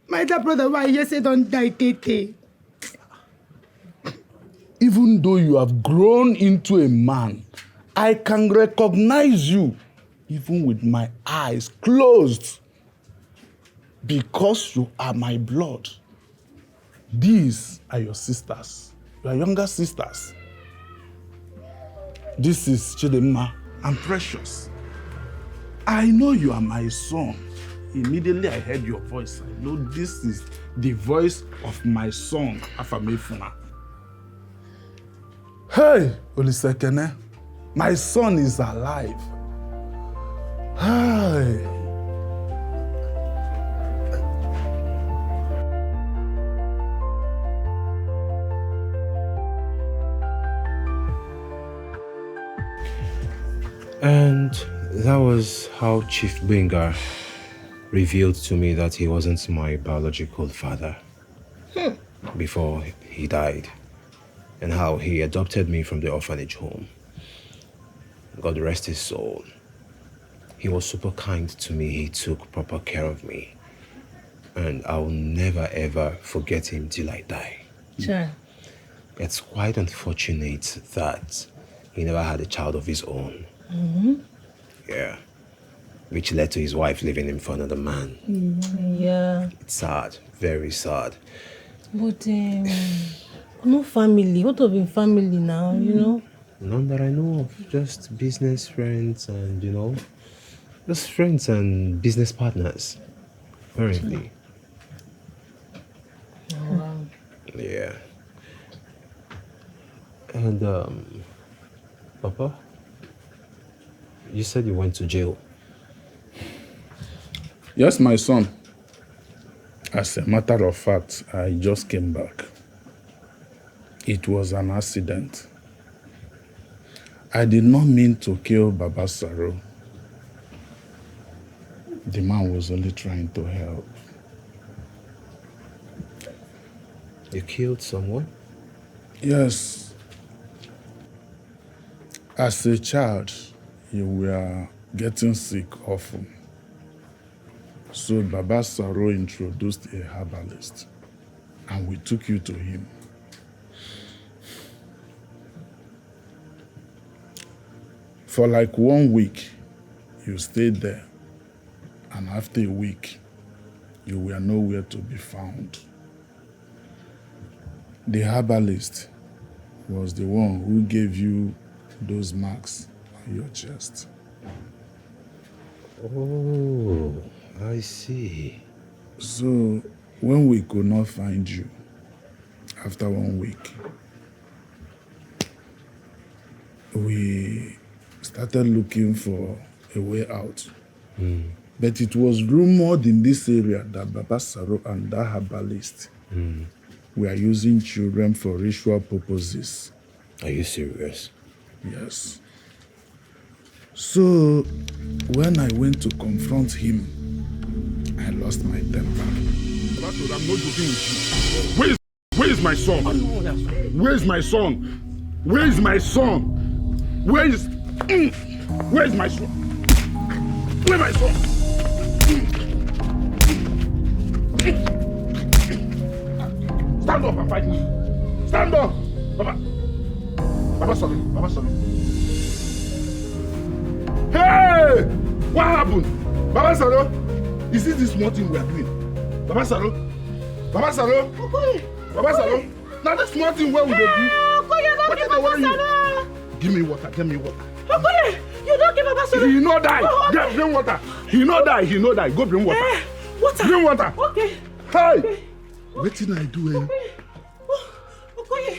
My other brother, why you say don't die, Tete? Even though you have grown into a man, I can recognize you, even with my eyes closed, because you are my blood. These are your sisters, your younger sisters. This is Chidema and Precious. I know you are my son. Immediately I heard your voice. I know this is the voice of my son, Afamefuna. Hey, Olisekene, my son is alive. Hey. And that was how Chief Benga revealed to me that he wasn't my biological father before he died, and how he adopted me from the orphanage home. God rest his soul. He was super kind to me. He took proper care of me. And I'll never ever forget him till I die. Sure. It's quite unfortunate that he never had a child of his own. Mm-hmm. Yeah. Which led to his wife leaving him for another man. Yeah. It's sad. Very sad. But, no family. What of in family now, you know? None that I know of. Just business friends and, just friends and business partners. Currently. Oh, wow. Yeah. And, Papa, you said you went to jail. Yes, my son. As a matter of fact, I just came back. It was an accident. I did not mean to kill Baba Saro. The man was only trying to help. You killed someone? Yes. As a child, you were getting sick often. So Baba Saro introduced a herbalist, and we took you to him. For like 1 week, you stayed there, and after a week, you were nowhere to be found. The herbalist was the one who gave you those marks on your chest. Oh, I see. So, when we could not find you, after 1 week, we started looking for a way out. But it was rumored in this area that Baba Saro and that herbalist were using children for ritual purposes. Are you serious? Yes. So, when I went to confront him, I lost my temper. I'm not joking with you. Where is my son? Where is my son? Where is my son? Where is my son? Where is my son? Stand up and fight me. Stand up. Baba, sorry. Hey! What happened? Baba Saro, is this small thing we are doing? Baba Saro? Baba Saro? Baba Saro? Now this small thing where we do? Okoye, don't give Baba Saro. Give me water. Okoye, you don't give Baba Saro. He no die. Get bring water. He no die. Go bring water. Water. Bring water. Okay. Hey! Wetin I do? Okoye,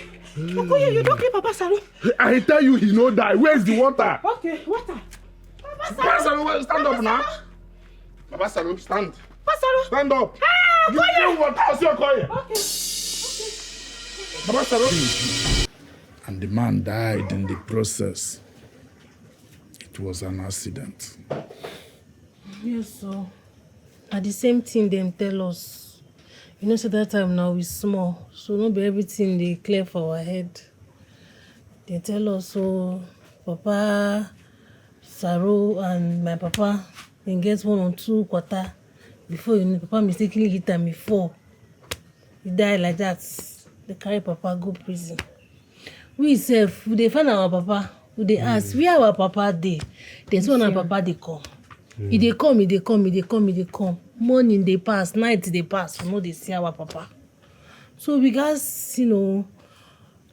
you don't give Baba Saro. I tell you, he no die. Where's the water? Okay, water. Baba Saro, stand up now. Baba Saro, stand. Baba Saro. Stand up. Hey, you bring water. I'll see Okoye. Okay. Baba Saro. And the man died in the process. It was an accident. Yes, so at the same thing them tell us. You know, so that time now we small, so not be everything they clear for our head. They tell us so Papa Saro and my papa then get 1 or 2 quarter before you know Papa mistakenly hit am before. He die like that. They carry Papa go prison. We self, we dey find our Papa, we dey ask where our Papa dey. There's one our Papa dey come. He dey come. Morning they pass, night they pass. We know they see our Papa. So we guys,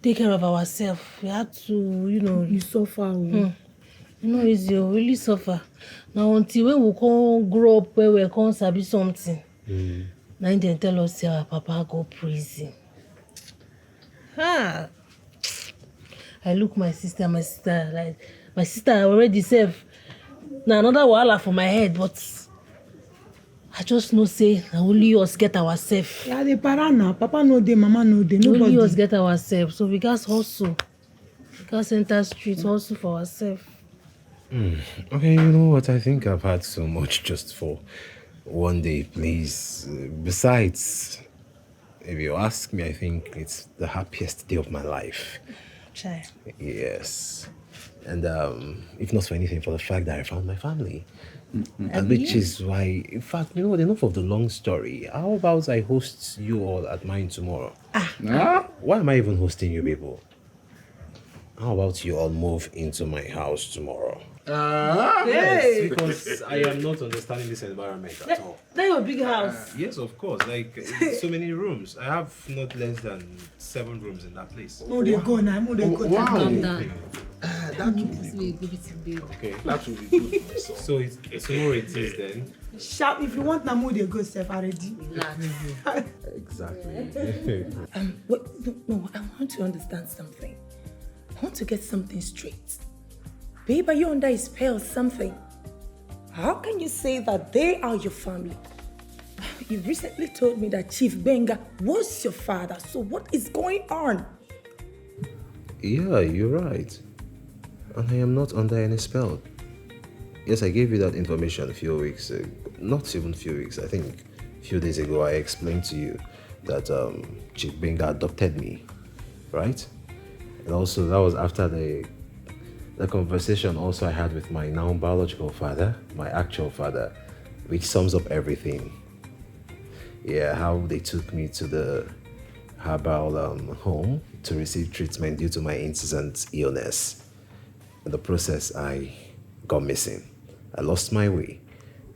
take care of ourselves. We had to, You suffer. Easy, really suffer. Now until when we can grow up where we can sabi something. Now they tell us our Papa go prison. I look my sister already safe. Now another wahala for my head, but I just know say only us get ourselves. Yeah, the parana. Papa no dey, mama no dey. Nobody. Only us get ourselves. So we guys hustle. We guys enter street hustle for ourselves. Okay, you know what? I think I've had so much just for one day, please. Besides, if you ask me, I think it's the happiest day of my life. Chai. Yes. And if not for anything, for the fact that I found my family. And which is why, in fact, enough of the long story. How about I host you all at mine tomorrow? Why am I even hosting you people? How about you all move into my house tomorrow? Yes, because I am not understanding this environment at all. That's your big house. Yes, of course. Like, so many rooms. I have not less than 7 rooms in that place. No, they go now. No, they go. Wow. Calm down. That will be good. Okay. That will be good. So tomorrow it is then? Sharp. If you want now, they go self already. Exactly. No, I want to understand something. I want to get something straight. Babe, are you under a spell or something? How can you say that they are your family? You recently told me that Chief Benga was your father, so what is going on? Yeah, you're right. And I am not under any spell. Yes, I gave you that information a few weeks ago. Not even a few weeks, I think a few days ago I explained to you that Chief Benga adopted me, right? And also that was after the conversation also I had with my now biological father, my actual father, which sums up everything. Yeah, how they took me to the herbal home to receive treatment due to my incessant illness. In the process, I got missing. I lost my way.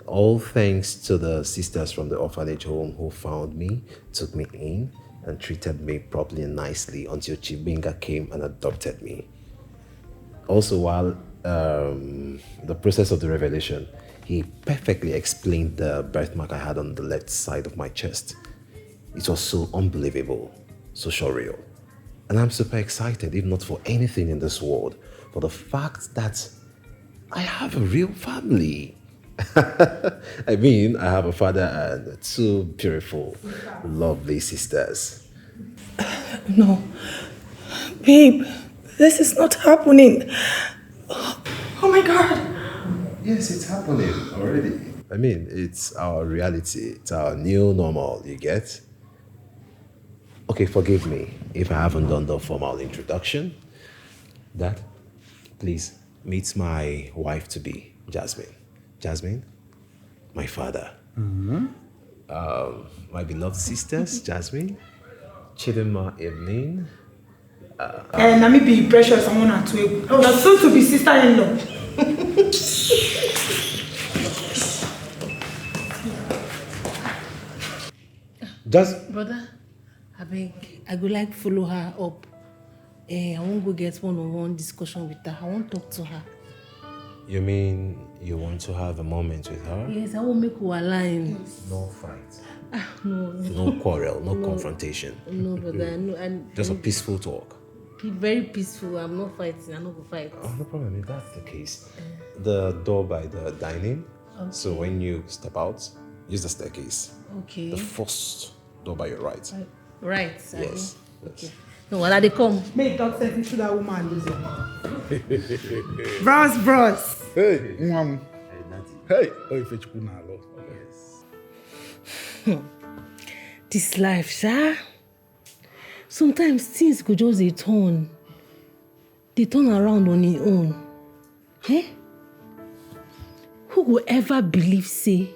All thanks to the sisters from the orphanage home who found me, took me in, and treated me properly and nicely until Chief Benga came and adopted me. Also, while the process of the revelation, he perfectly explained the birthmark I had on the left side of my chest. It was so unbelievable, so surreal. And I'm super excited, if not for anything in this world, for the fact that I have a real family. I mean, I have a father and two beautiful, lovely sisters. No. Babe, this is not happening. Oh my God. Yes, it's happening already. I mean, it's our reality. It's our new normal, you get? Okay, forgive me if I haven't done the formal introduction. Dad, please meet my wife-to-be, Jasmine. Jasmine, my father. My beloved sisters, Jasmine, Chidima, Evelyn. And let me be precious, someone at 12. You're soon to be sister-in-law. Just brother, I go like follow her up. I won't go get one-on-one discussion with her. I won't talk to her. You mean you want to have a moment with her? Yes, I won't make her align. No fight. No. No quarrel, no confrontation. No, brother. No, Just a peaceful talk. Very peaceful. I'm not fighting. I'm not going to fight. Oh, no problem. If that's the case, the door by the dining. Okay. So when you step out, use the staircase. Okay. The first door by your right. Right. Yes. Okay. No, when they come. Make talk sense into that woman losing. Bros. Hey, mom. Hey, oh, if it's cool now, yes. This life, sir. Sometimes things could just they turn around on their own. Eh? Who would ever believe, say,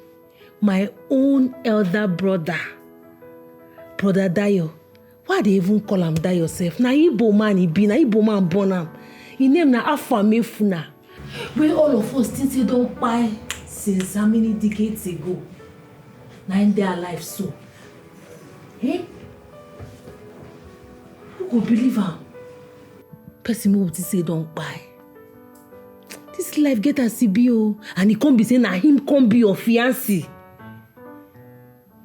my own elder brother Dayo? Why they even call him Dayo yourself? Na Igbo man he be, na Igbo man born him. He name na Afamefuna. Where all of us think they don't buy since how many decades ago. Now in their life so. Eh? Who could believe him? Person who would say don't buy. This life get a CBO and he can't be saying na him can't be your fiancé.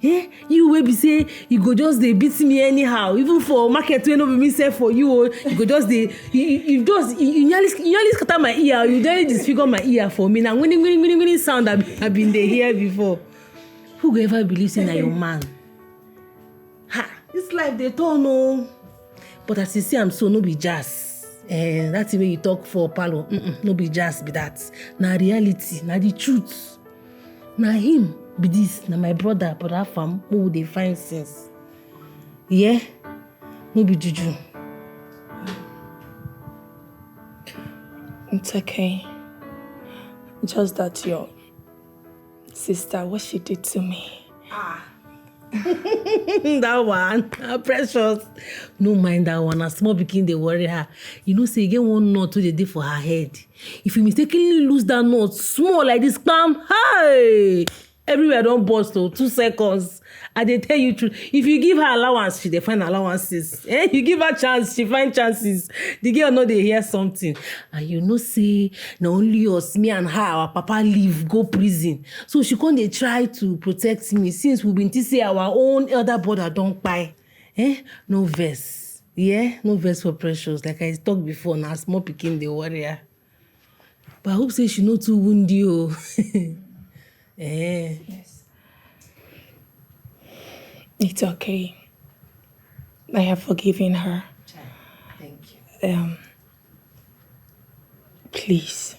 Eh? You will be say you go just they beat me anyhow. Even for market when no be me say for you, you go just they you nearly scatter my ear. You nearly disfigure my ear for me. Now winning sound I've been there here before. Who go ever believe saying that your man? Ha! This life they don't know. But as you see, I'm so no be jazz. And that's the way you talk for Palo. No be jazz be that. Na reality, na the truth. Na him be this, na my brother fam who they find sense. Yeah? No be juju. It's okay. Just that your sister, what she did to me. That one, precious. No mind that one. A small pikin they worry her. You know, say you get one knot to the day for her head. If you mistakenly lose that knot, small like this, spam, hey! Everywhere don't burst to 2 seconds. And they tell you truth. If you give her allowance, she they find allowances. You give her chance, she find chances. The girl know they hear something. And you know, say, not only us, me and her, our papa leave, go prison. So she can't they try to protect me since we've been to say our own elder brother don't buy. No verse. Yeah, no verse for precious. Like I talked before, now small picking the warrior. But I hope say she not too wound you. Yes. It's okay. I have forgiven her. Thank you. Please.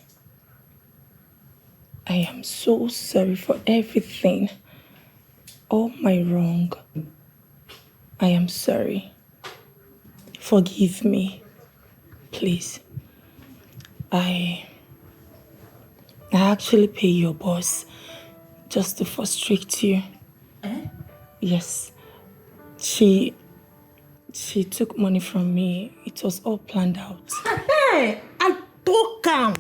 I am so sorry for everything. All my wrong. I am sorry. Forgive me. Please. I actually pay your boss just to frustrate you. Yes. She took money from me. It was all planned out. Hey, I talk am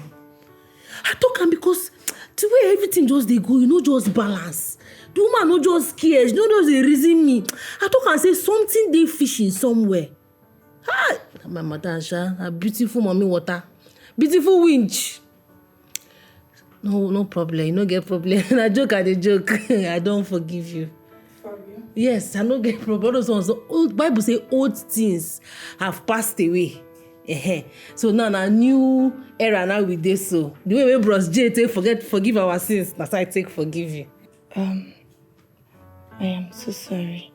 because the way everything just dey go, just balance. The woman no just care, she no just dey reason me. I talk am say something dey fishy somewhere. Hi, my mother a beautiful mommy water, beautiful winch. No problem, you no get problem. I joke, I dey joke. I don't forgive you. For real? Yes, I no get problem. Those ones, old Bible say old things have passed away. So now a new era now with this. So the way we Bros J take forgive our sins, that's how I take forgive you. I am so sorry.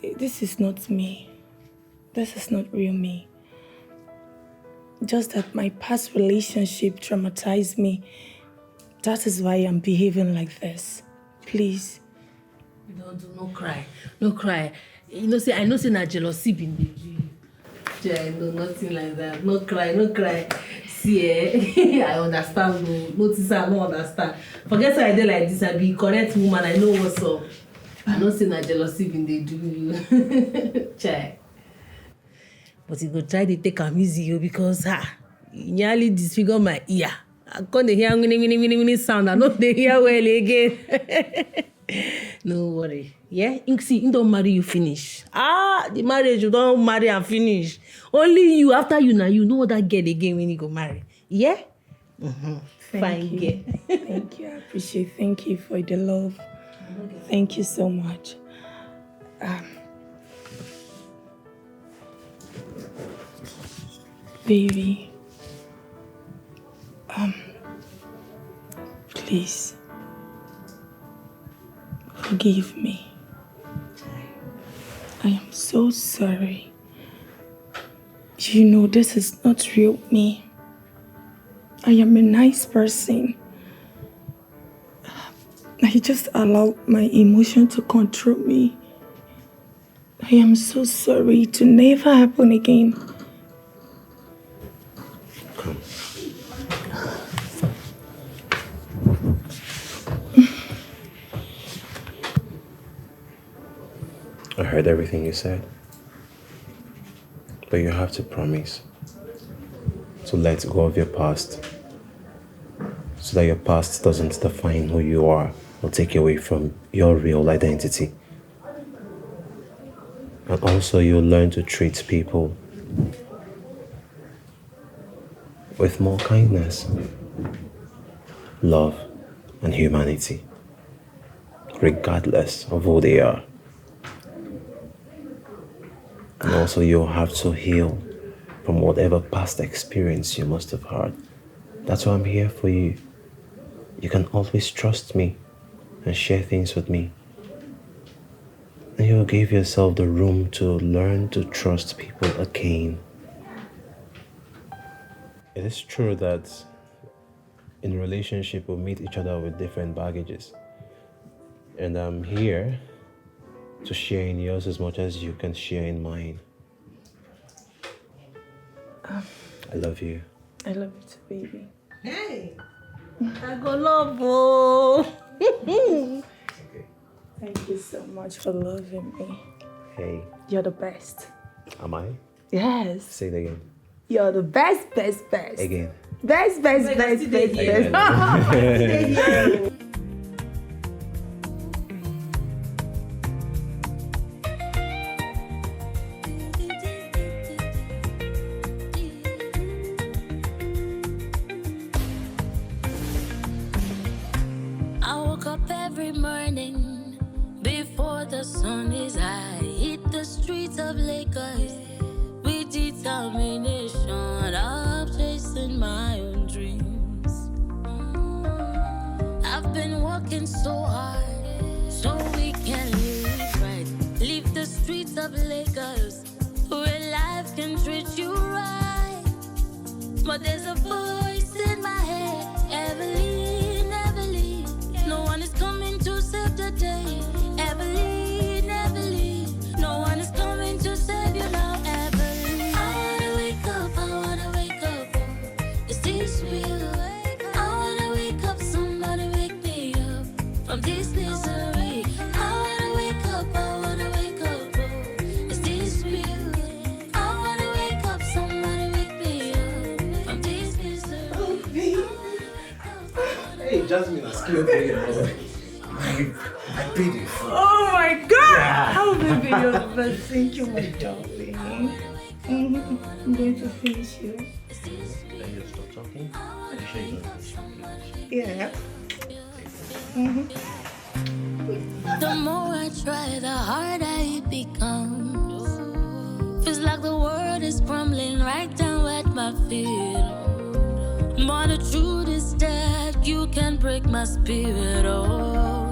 This is not me. This is not real me. Just that my past relationship traumatized me. That is why I'm behaving like this. Please. No cry. I know say na jealousy been dey do you. No, nothing like that. No cry. See, I understand. Notice I don't understand. Forget how I dey like this. I be correct woman. I know what's up. I know say na jealousy been dey do you. Chai. But you go try to take am easy because you nearly disfigure my ear. I can't hear winning sound. I know they hear well again. No worry. Yeah, you don't marry, you finish. The marriage you don't marry and finish. Only you, after you now, you know that girl again when you go marry. Yeah? Fine girl. Thank you. I appreciate. Thank you for the love. Thank you so much. Baby. Please. Forgive me. I am so sorry. You know this is not real me. I am a nice person. I just allow my emotion to control me. I am so sorry. To never happen again. Come. I heard everything you said. But you have to promise to let go of your past so that your past doesn't define who you are or take away from your real identity. And also you'll learn to treat people with more kindness, love, and humanity, regardless of who they are. And also you'll have to heal from whatever past experience you must have had. That's why I'm here for you. You can always trust me and share things with me. And you'll give yourself the room to learn to trust people again. It is true that in a relationship we meet each other with different baggages. And I'm here to share in yours as much as you can share in mine. I love you. I love you too, baby. Hey, I go love you. Thank you so much for loving me. Hey. You're the best. Am I? Yes. Say it again. You're the best. Again. Best. I woke up every morning before the sun is high. Hit the streets of Lagos with determination. I'm chasing my own dreams. I've been working so hard so we can live right. Leave the streets of Lagos where life can treat you right. But there's a voice in my head, Evelyn, Evelyn. No one is coming to save the day, Evelyn, Evelyn. No one is coming to save you now, Evelyn. I wanna wake up, I wanna wake up. Is this real? I wanna wake up, somebody wake me up from this misery. I wanna wake up, I wanna wake up. Is this real? I wanna wake up, somebody wake me up from this misery. Oh, babe. Hey, Jasmine has killed me. I paid it. Oh my God! Oh, baby, you're the best. Thank you, my darling. I'm going to finish you. Then you stop talking. Are you sure you don't finish? Yeah. The more I try, the harder it becomes. Feels like the world is crumbling right down at my feet. But the truth is that you can break my spirit, oh.